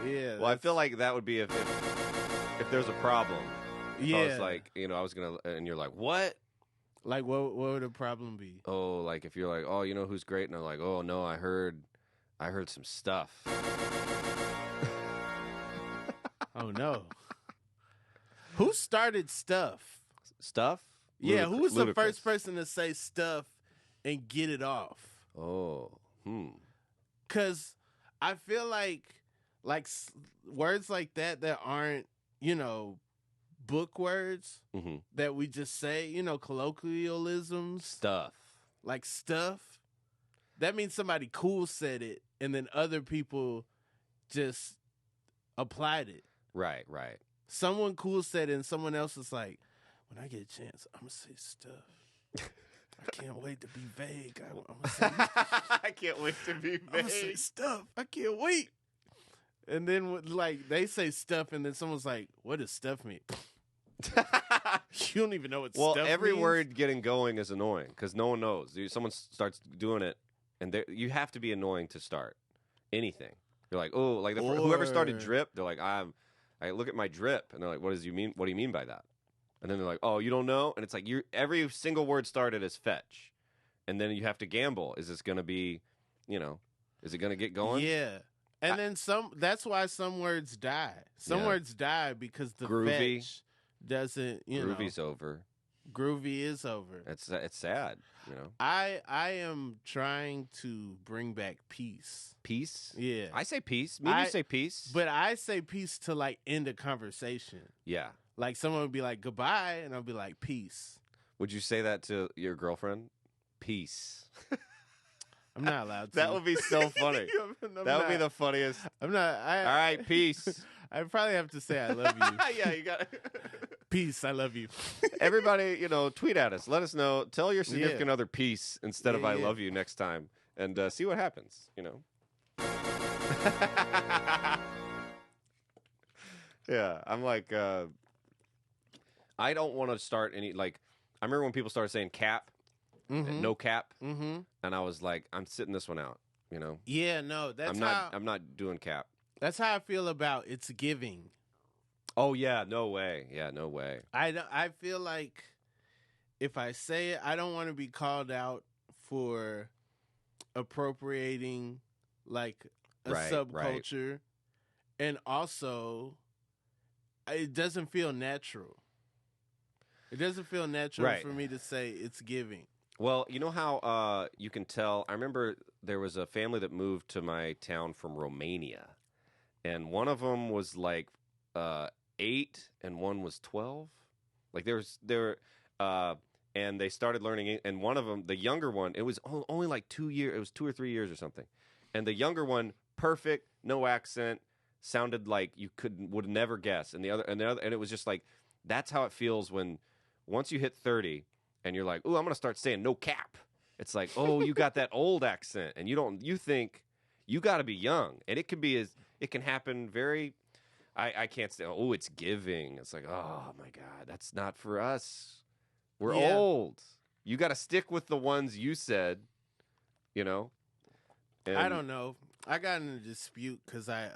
Yeah. Well, I feel like that would be if there's a problem. Yeah. I was like, you know, I was gonna, and you're like, what? Like, what would the problem be? Oh, like if you're like, oh, you know who's great, and I'm like, oh no, I heard some stuff. Oh no. Who started stuff? Stuff? Yeah, who was the Ludacris. first person to say stuff and get it off? Oh, Because I feel like words like that aren't, you know, book words that we just say, you know, colloquialisms. Stuff. Like stuff. That means somebody cool said it and then other people just applied it. Right, right. Someone cool said it and someone else is like, when I get a chance, I'm going to say stuff. I can't wait to be vague. I'm gonna say, I can't wait to be I'm gonna say stuff. I can't wait. And then like they say stuff, and then someone's like, "What does stuff mean?" You don't even know what stuff every means? word getting going is annoying because no one knows. Someone starts doing it, and you have to be annoying to start anything. You're like, oh, like whoever started drip, they're like, I look at my drip, and they're like, what do you mean? What do you mean by that? And then they're like, oh, you don't know? And it's like every single word started as fetch. And then you have to gamble. Is this going to be, you know, is it going to get going? Yeah. And then that's why some words die. Some words die because the Groovy fetch doesn't, you Groovy's know. over. Groovy is over. It's sad, you know. I am trying to bring back peace. Peace? Yeah. I say peace. Maybe you say peace. But I say peace to like end a conversation. Yeah. Like someone would be like goodbye, and I'll be like peace. Would you say that to your girlfriend? Peace. I'm not allowed to. That would be so funny. That would be the funniest. I'm not. All right, peace. I probably have to say I love you. Yeah, you got it. Peace, I love you. Everybody, you know, tweet at us. Let us know. Tell your significant other peace instead of I love you next time, and see what happens. You know. Yeah, I'm like, I don't want to start any like. I remember when people started saying cap, no cap, and I was like, I'm sitting this one out. You know. Yeah, no, I'm not doing cap. That's how I feel about it's giving. Oh yeah, no way. Yeah, no way. I feel like if I say it, I don't want to be called out for appropriating like a subculture, and also it doesn't feel natural. It doesn't feel natural for me to say it's giving. Well, you know how you can tell. I remember there was a family that moved to my town from Romania, and one of them was like 8 and one was 12. Like and they started learning. And one of them, the younger one, it was only like 2 years. It was 2 or 3 years or something. And the younger one, perfect, no accent, sounded like you would never guess. And the other, and it was just like that's how it feels when once you hit 30 and you're like, oh, I'm gonna start saying no cap. It's like, oh, you got that old accent, and you think you got to be young, and it can happen very. I can't say, oh, it's giving. It's like, oh my God, that's not for us. We're old. You got to stick with the ones you said, you know. And I don't know. I got in a dispute because I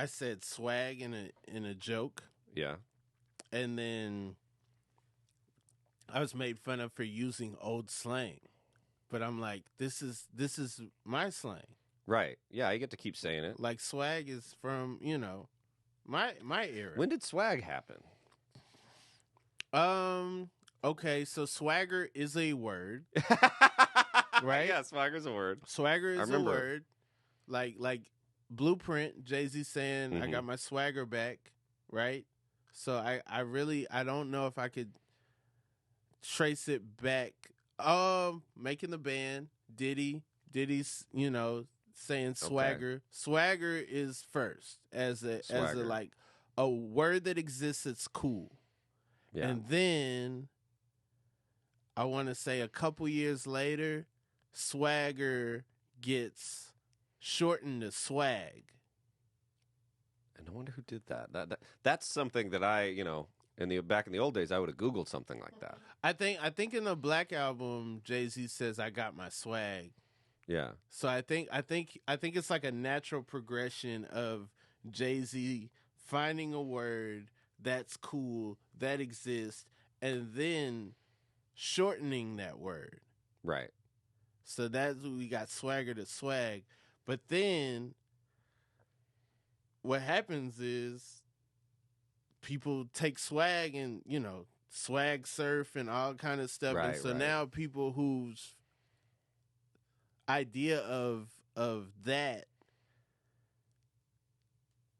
said swag in a joke. Yeah. And then I was made fun of for using old slang. But I'm like, this is my slang. Right. Yeah, I get to keep saying it. Like swag is from, you know, my era. When did swag happen? Okay, so swagger is a word. Right? Yeah, swagger's a word. Swagger is a word. Like Blueprint, Jay-Z saying, I got my swagger back, right? So I don't know if I could trace it back. Making the band, Diddy's, saying swagger. Swagger is first as a like a word that exists that's cool. Yeah. And then I want to say a couple years later, swagger gets shortened to swag. And I wonder who did that. That's something that I, back in the old days, I would have Googled something like that. I think in the Black Album, Jay-Z says, "I got my swag." Yeah. So I think it's like a natural progression of Jay-Z finding a word that's cool, that exists, and then shortening that word. Right. So that's what we got, swagger to swag. But then what happens is people take swag and, swag surf and all kind of stuff. Right, and so now people whose idea of that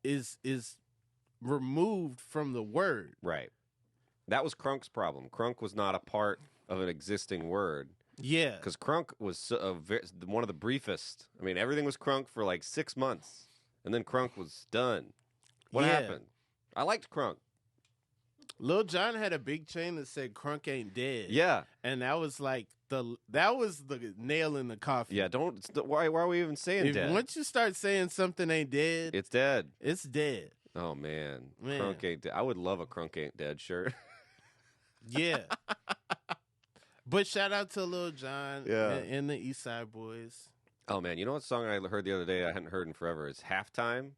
is removed from the word. Right. That was Crunk's problem. Crunk was not a part of an existing word. Yeah. Because Crunk was one of the briefest. I mean, everything was Crunk for like 6 months, and then Crunk was done. What happened? I liked Crunk. Lil Jon had a big chain that said "Crunk ain't dead." Yeah, and that was like the nail in the coffin. Yeah, why are we even saying dead? Once you start saying something ain't dead, it's dead. It's dead. Oh man. Crunk ain't dead. I would love a Crunk ain't dead shirt. Yeah. But shout out to Lil Jon and the East Side Boys. Oh man, you know what song I heard the other day I hadn't heard in forever? It's Halftime.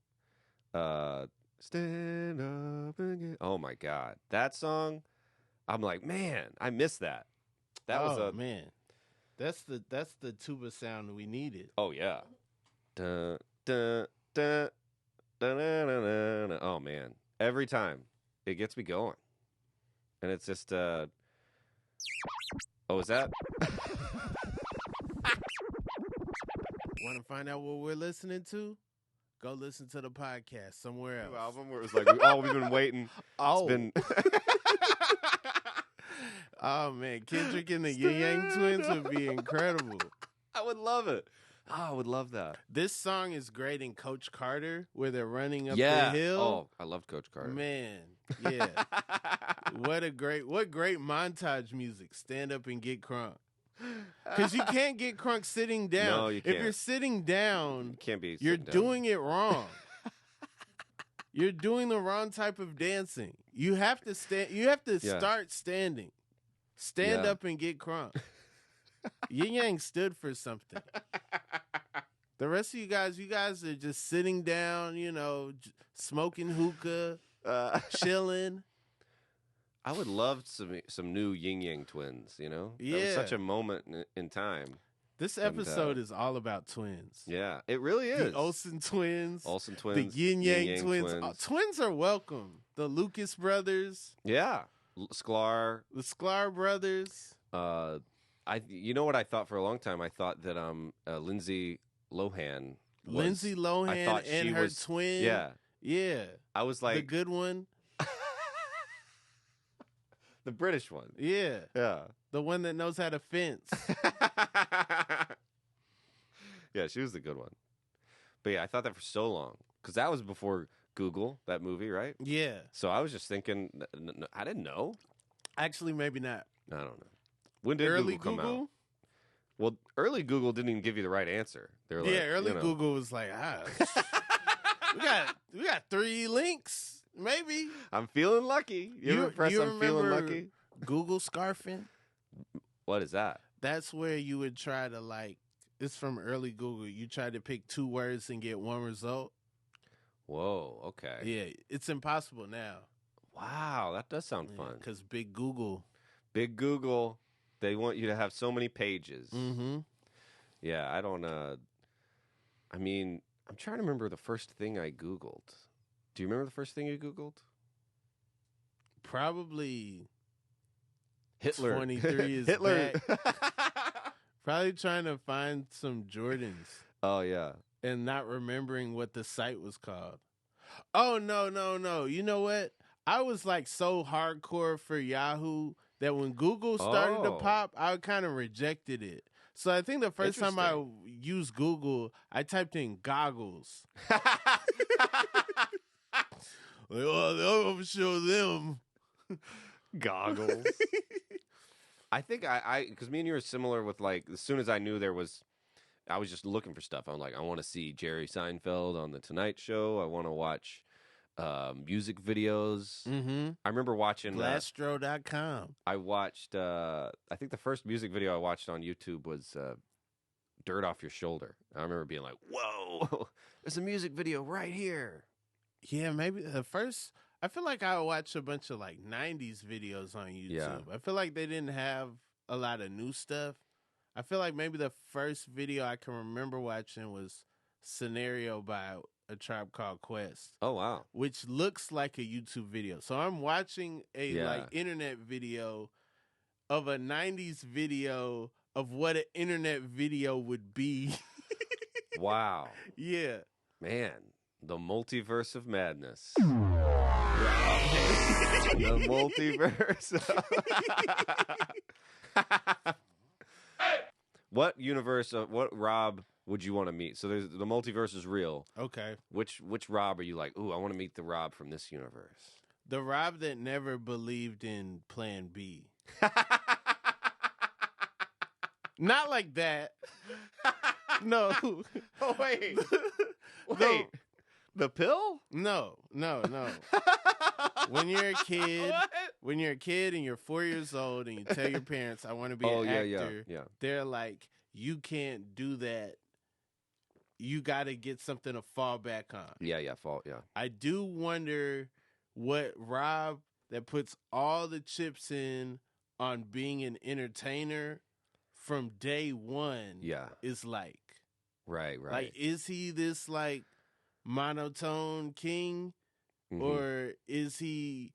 Stand up again. Oh my God. That song, I'm like, man, I miss that. Man. That's the tuba sound we needed. Oh yeah. Dun, dun, dun, dun, dun, dun, dun, dun. Oh man. Every time it gets me going. And it's just oh, is that? Want to find out what we're listening to? Go listen to the podcast somewhere else. New album where it was like, we've been waiting. Oh. It's been Oh man, Kendrick and the Yin Yang Twins would be incredible. I would love it. Oh, I would love that. This song is great in Coach Carter, where they're running up the hill. Oh, I loved Coach Carter. Man, yeah. What great montage music. Stand up and get crunk. Because you can't get crunk sitting down. No, you can't. If you're sitting down, You can't be. you're sitting down. doing it wrong. You're doing the wrong type of dancing. You have to stand. You have to start standing. Stand up and get crunk. Yin Yang stood for something. The rest of you guys are just sitting down, smoking hookah, chilling. I would love some new Yin Yang Twins, Yeah. That was such a moment in time. This episode is all about twins. Yeah, it really is. The Olsen twins. The Yin Yang twins. Twins are welcome. The Lucas brothers. Yeah. Sklar. The Sklar brothers. You know what I thought for a long time? I thought that Lindsay Lohan. Lindsay Lohan and her twin. Yeah. Yeah. I was like the good one. The British one. Yeah. Yeah. The one that knows how to fence. Yeah, she was the good one. But yeah, I thought that for so long. Because that was before Google, that movie, right? Yeah. So I was just thinking, I didn't know. Actually, maybe not. I don't know. When did early Google come out? Well, early Google didn't even give you the right answer. They were like, early Google was like, we got 3 links. Maybe. I'm feeling lucky. You ever press I'm feeling lucky? Google scarfing? What is that? That's where you would try to it's from early Google. You try to pick 2 words and get 1 result. Whoa, okay. Yeah, it's impossible now. Wow, that does sound fun. Because Big Google, they want you to have so many pages. Mm-hmm. Yeah, I don't, I mean, I'm trying to remember the first thing I Googled. Do you remember the first thing you Googled? Probably Hitler. 23 is Hitler. back. Probably trying to find some Jordans. Oh, yeah. And not remembering what the site was called. Oh, no. You know what? I was so hardcore for Yahoo that when Google started to Oh. pop, I kind of rejected it. So I think the first time I used Google, I typed in goggles. Like, oh, I'm show them Goggles. I think because me and you are similar with, like, as soon as I knew I was just looking for stuff. I'm like, I want to see Jerry Seinfeld on The Tonight Show. I want to watch music videos. Mm-hmm. I remember watching Blastro.com. I watched I think the first music video I watched on YouTube was Dirt Off Your Shoulder. I remember being like, whoa, there's a music video right here. Yeah, maybe the first. I feel like I watched a bunch of like 90s videos on YouTube. Yeah. I feel like they didn't have a lot of new stuff. I feel like maybe the first video I can remember watching was Scenario by A Tribe Called Quest. Oh, wow. Which looks like a YouTube video. So I'm watching a like internet video of a 90s video of what an internet video would be. Wow. Yeah. Man, the multiverse of madness. The multiverse. What universe what Rob would you want to meet? So there's the multiverse is real. Okay. Which Rob are you like, ooh, I want to meet the Rob from this universe? The Rob that never believed in Plan B. Not like that. No. Oh, wait. No. The pill? No. When you're a kid, What? when you're a kid and you're 4 years old and you tell your parents, I want to be an actor, yeah. they're like, you can't do that. You got to get something to fall back on. Yeah. I do wonder what Rob that puts all the chips in on being an entertainer from day one is like. Right. Like, is he this like monotone king? Mhm. Or is he,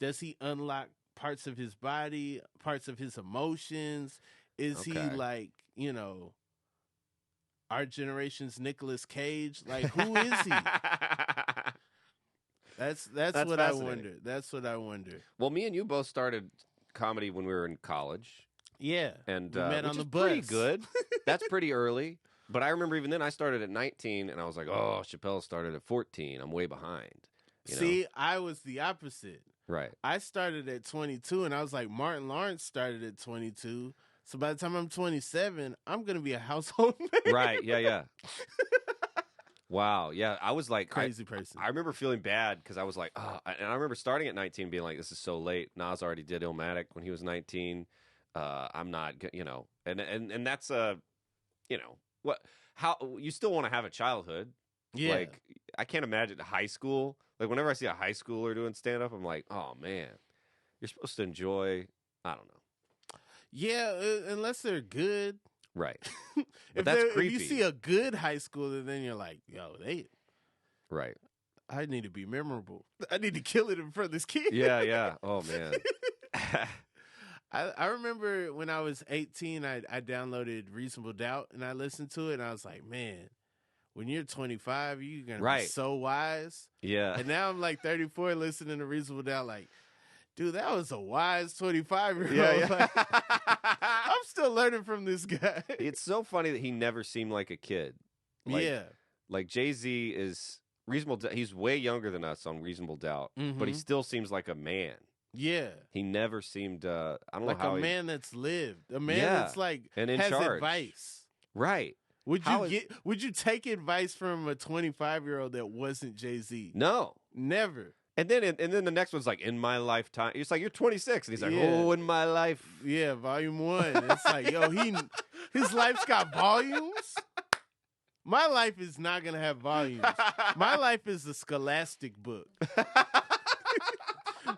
does he unlock parts of his body, parts of his emotions? Is he like, our generation's Nicolas Cage? Like, who is he? That's what I wonder. That's what I wonder. Well, me and you both started comedy when we were in college. Yeah. And we met which on the is bus. pretty good. That's pretty early. But I remember even then I started at 19 and I was like, oh, Chappelle started at 14. I'm way behind. See, I was the opposite. Right. I started at 22 and I was like, Martin Lawrence started at 22. So by the time I'm 27, I'm going to be a household name. Right. Yeah. Wow. Yeah. I was like, crazy person. I remember feeling bad because I was like, oh, and I remember starting at 19 being like, this is so late. Nas already did Illmatic when he was 19. I'm not, and that's what, how you still want to have a childhood. Yeah. Like, I can't imagine high school. Like, whenever I see a high schooler doing stand-up, I'm like, oh, man. You're supposed to enjoy, I don't know. Yeah, unless they're good. Right. But that's creepy. If you see a good high schooler, then you're like, yo, Right. I need to be memorable. I need to kill it in front of this kid. Yeah. Oh, man. I remember when I was 18, I downloaded Reasonable Doubt, and I listened to it, and I was like, man, when you're 25, you're going to be so wise. Yeah. And now I'm like 34 listening to Reasonable Doubt, like, dude, that was a wise 25-year-old. Yeah. Like, I'm still learning from this guy. It's so funny that he never seemed like a kid. Like Jay-Z is Reasonable. He's way younger than us on Reasonable Doubt, but he still seems like a man. Yeah. He never seemed, I don't like know how a man that's lived. A man that's like, and in has charge. Advice. Right. Would you take advice from a 25-year-old that wasn't Jay-Z? No. Never. And then the next one's like, in my lifetime. It's like, you're 26. And he's like, oh, in my life. Yeah, volume 1. It's like, yo, his life's got volumes. My life is not going to have volumes. My life is a scholastic book.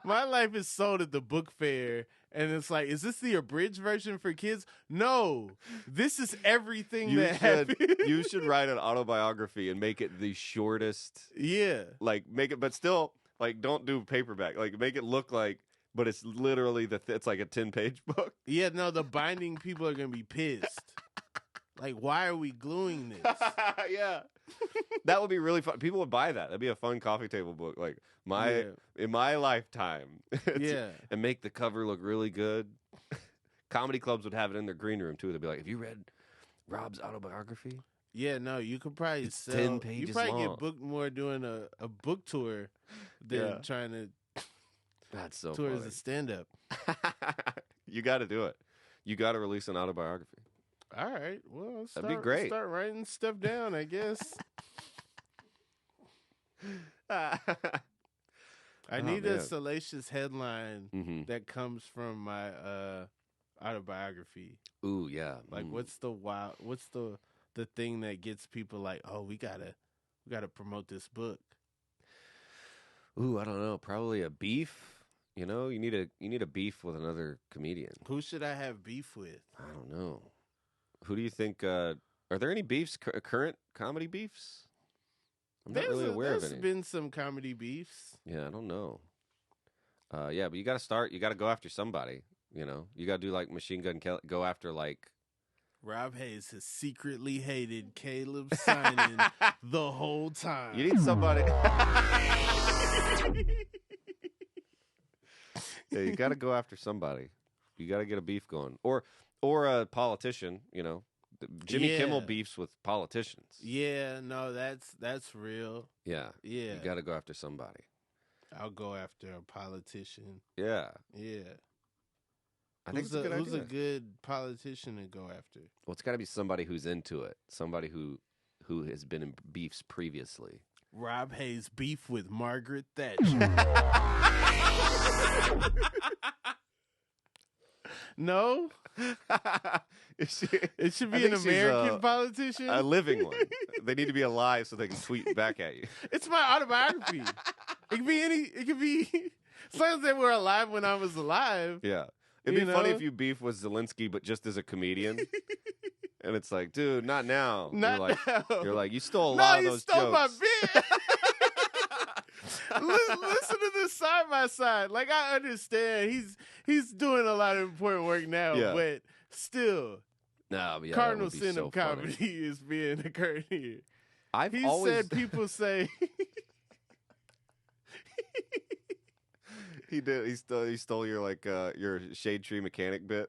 My life is sold at the book fair, and it's like, is this the abridged version for kids? No, this is everything happened. You should write an autobiography and make it the shortest. Yeah. Like, make it, but still, like, don't do paperback. Like, make it look like, but it's literally it's like a 10-page book. Yeah, no, the binding people are going to be pissed. Like, why are we gluing this? Yeah. That would be really fun. People would buy that. That'd be a fun coffee table book. Like, in my lifetime. Yeah. And make the cover look really good. Comedy clubs would have it in their green room, too. They'd be like, have you read Rob's autobiography? Yeah, no, you could probably sell. 10 pages you probably long. get booked more doing a book tour than trying to That's so tour as funny. a stand-up. You got to do it. You got to release an autobiography. All right, well, That'd be great. Start writing stuff down, I guess. I need a salacious headline that comes from my autobiography. Ooh, yeah. Like, what's the thing that gets people like, oh, we gotta promote this book? Ooh, I don't know. Probably a beef. You know, you need a beef with another comedian. Who should I have beef with? I don't know. Who do you think? Are there any beefs? Current comedy beefs? I'm not really aware of any. There's been some comedy beefs. Yeah, I don't know. Yeah, but you got to start. You got to go after somebody. You know, you got to do like Machine Gun Kelly. Go after like. Rob Haze has secretly hated Caleb Synan the whole time. You need somebody. Yeah, you got to go after somebody. You got to get a beef going, or a politician. You know, Jimmy Kimmel beefs with politicians. Yeah, no, that's real. Yeah, yeah. You got to go after somebody. I'll go after a politician. Yeah, yeah. I think it's a good idea. Who's a good politician to go after? Well, it's got to be somebody who's into it. Somebody who has been in beefs previously. Rob Haze beef with Margaret Thatcher. No? It should be an American politician? A living one. They need to be alive so they can tweet back at you. It's my autobiography. It could be as long as they were alive when I was alive. Yeah. It'd be funny if you beef with Zelensky, but just as a comedian. And it's like, dude, not now. Now. You're like, you stole a lot of those jokes. No, you stole my bit. Listen to this side by side. Like, I understand he's doing a lot of important work now, but still, cardinal sin of comedy is being occurred here. He said people say he did. He stole your your shade tree mechanic bit.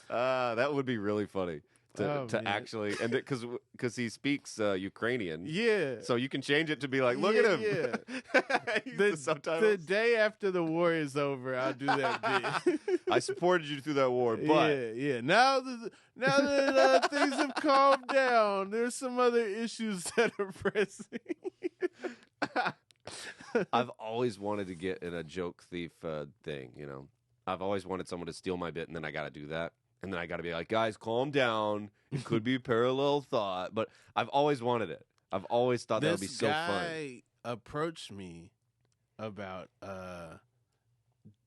That would be really funny to actually, and because he speaks Ukrainian, so you can change it to be like, look at him. The day after the war is over, I'll do that bit. I supported you through that war, but now that things have calmed down, there's some other issues that are pressing. I've always wanted to get in a joke thief thing. You know, I've always wanted someone to steal my bit, and then I got to do that. And then I got to be like, guys, calm down. It could be parallel thought. But I've always wanted it. I've always thought that would be so fun. This guy approached me about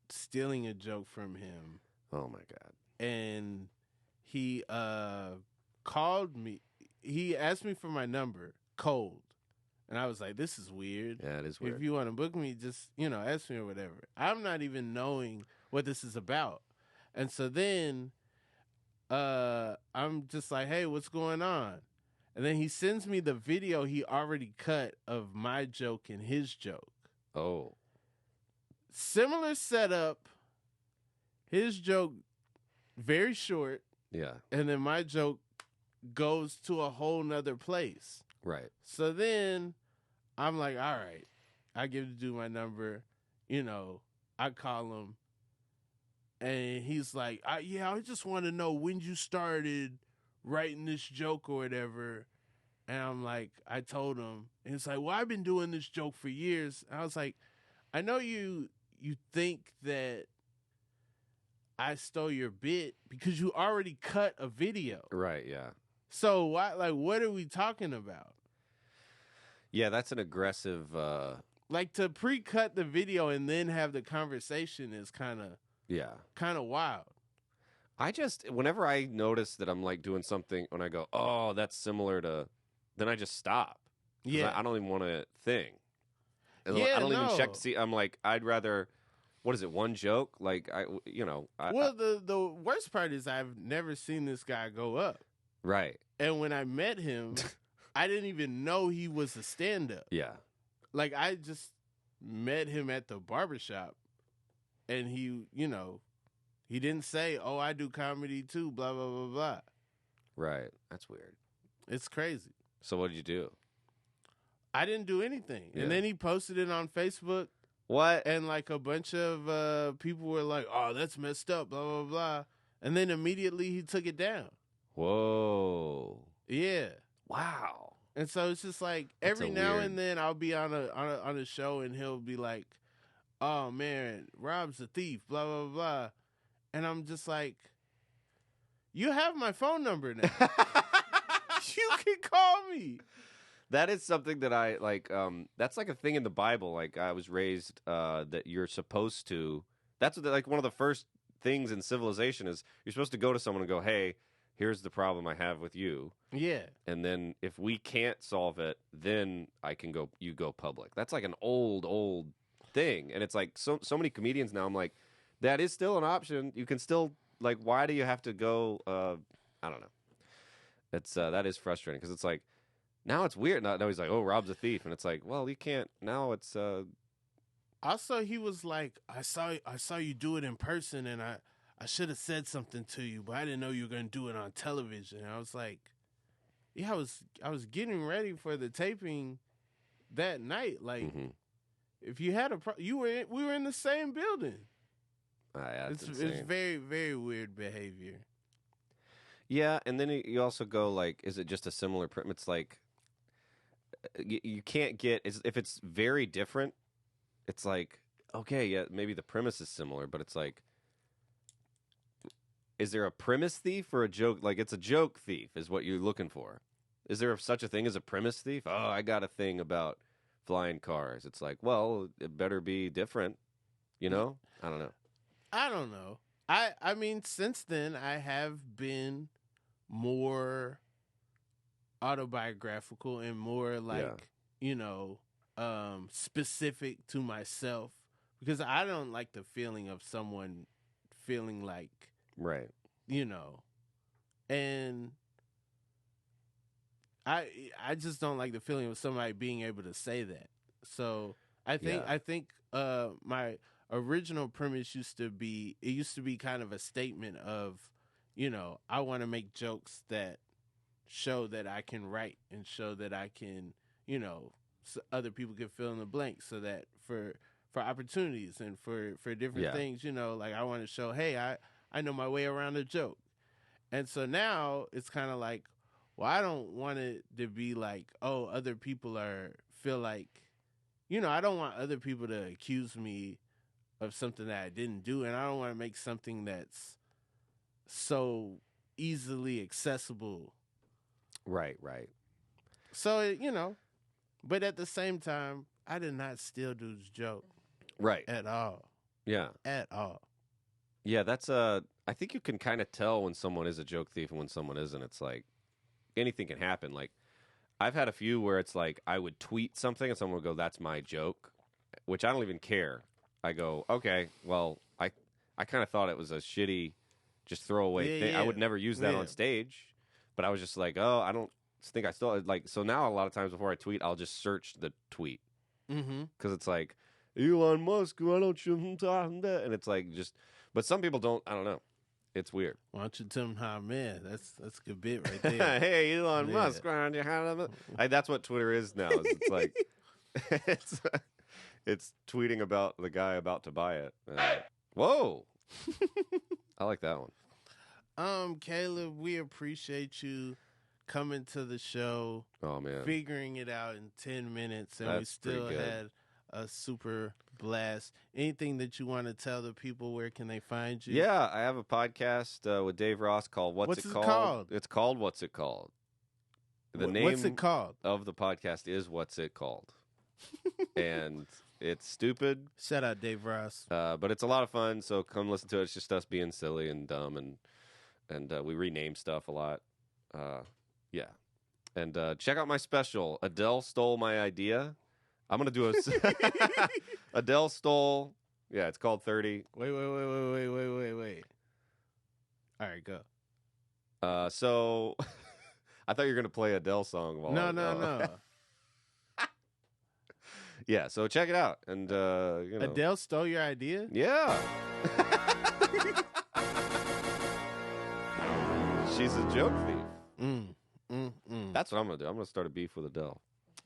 stealing a joke from him. Oh, my God. And he called me. He asked me for my number, cold. And I was like, this is weird. Yeah, it is weird. If you want to book me, just, ask me or whatever. I'm not even knowing what this is about. And so then I'm just like, hey, what's going on? And then he sends me the video he already cut of my joke and his joke. Oh. Similar setup. His joke, very short. Yeah. And then my joke goes to a whole nother place. Right. So then I'm like, all right, I give the dude my number. I call him. And he's like, I just want to know when you started writing this joke or whatever. And I'm like, I told him. And it's like, well, I've been doing this joke for years. And I was like, I know you think that I stole your bit because you already cut a video. Right, yeah. So what are we talking about? Yeah, that's an aggressive... Like, to pre-cut the video and then have the conversation is kind of wild. Whenever I notice that I'm like doing something, when I go, oh, that's similar to, then I just stop. Yeah. I don't even want to think. I don't even check to see. I'm like, I'd rather what is it? One joke? Like Well, the worst part is I've never seen this guy go up. right. And when I met him, I didn't even know he was a stand-up. Yeah. Like, I just met him at the barbershop, and he didn't say, "Oh, I do comedy too," blah, blah, blah, blah. Right. That's weird. It's crazy. So what did you do? I didn't do anything. Yeah. And then he posted it on Facebook, What? and like a bunch of people were like, "Oh, that's messed up," blah, blah, blah. And then immediately he took it down. Whoa. Yeah. Wow. And so it's just like That's every a now weird- and then I'll be on a show and he'll be like, "Oh man, Rob's a thief," blah blah blah, and I'm just like, "You have my phone number now. You can call me." That is something that I like. That's like a thing in the Bible. Like I was raised that you're supposed to. That's what like one of the first things in civilization is you're supposed to go to someone and go, "Hey, here's the problem I have with you." Yeah. And then if we can't solve it, then I can go. You go public. That's like an old thing, and it's like so many comedians now. I'm like, that is still an option. You can still like. Why do you have to go? I don't know. It's that is frustrating because it's like now it's weird. Now he's like, oh, Rob's a thief, and it's like, well, you can't. Now it's. Also, he was like, I saw you do it in person, and I should have said something to you, but I didn't know you were going to do it on television. And I was like, yeah, I was getting ready for the taping that night. Like, if you had we were in the same building. That's It's insane. very, very weird behavior. Yeah, and then you also go like, is it just a similar? It's like you can't get if it's very different. It's like, okay, yeah, maybe the premise is similar, but it's like, is there a premise thief or a joke? Like, it's a joke thief is what you're looking for. Is there such a thing as a premise thief? Oh, I got a thing about flying cars. It's like, well, it better be different, you know? I don't know. I don't know. I mean, since then, I have been more autobiographical and more like, specific to myself, because I don't like the feeling of someone feeling like, right, and I just don't like the feeling of somebody being able to say that. So I think my original premise used to be kind of a statement of, I want to make jokes that show that I can write and show that I can, so other people can fill in the blanks, so that for opportunities and for different things, like I want to show, hey, I know my way around a joke. And so now it's kind of like, well, I don't want it to be like, oh, other people feel like, I don't want other people to accuse me of something that I didn't do, and I don't want to make something that's so easily accessible. Right. So, but at the same time, I did not steal dude's joke. Right. At all. Yeah. At all. Yeah, that's I think you can kind of tell when someone is a joke thief and when someone isn't. It's like anything can happen. Like I've had a few where it's like I would tweet something and someone would go, "That's my joke," which I don't even care. I go, "Okay, well, I kind of thought it was a shitty, just throwaway thing. I would never use that on stage." But I was just like, "Oh, I don't think I still like." So now a lot of times before I tweet, I'll just search the tweet because it's like Elon Musk. Why don't you talk that? And it's like just. But some people don't. I don't know. It's weird. Why don't you tell him how, man? That's a good bit right there. Hey, Elon Musk. That's what Twitter is now. It's like it's tweeting about the guy about to buy it. Whoa, I like that one. Caleb, we appreciate you coming to the show. Oh man, figuring it out in 10 minutes, and That's we still had a super blast. Anything that you want to tell the people? Where can they find you? Yeah, I have a podcast with Dave Ross called What's It Called? It's called What's It Called? The name What's It Called? Of the podcast is What's It Called? And it's stupid. Shout out Dave Ross. But it's a lot of fun, so come listen to it. It's just us being silly and dumb, and we rename stuff a lot. Yeah. And check out my special, Adele Stole My Idea. I'm going to do Adele stole Yeah, it's called 30. Wait. All right, go. So I thought you were gonna play Adele song. No. Yeah, so check it out, and Adele stole your idea? Yeah. She's a joke thief. That's what I'm gonna do. I'm gonna start a beef with Adele.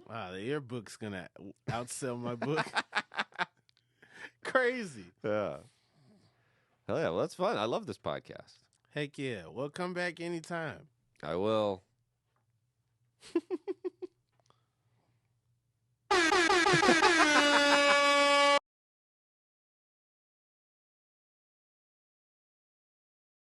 Wow, the yearbook's gonna outsell my book. Crazy. Yeah. Hell yeah, well, that's fun. I love this podcast. Heck yeah. Well, come back anytime. I will.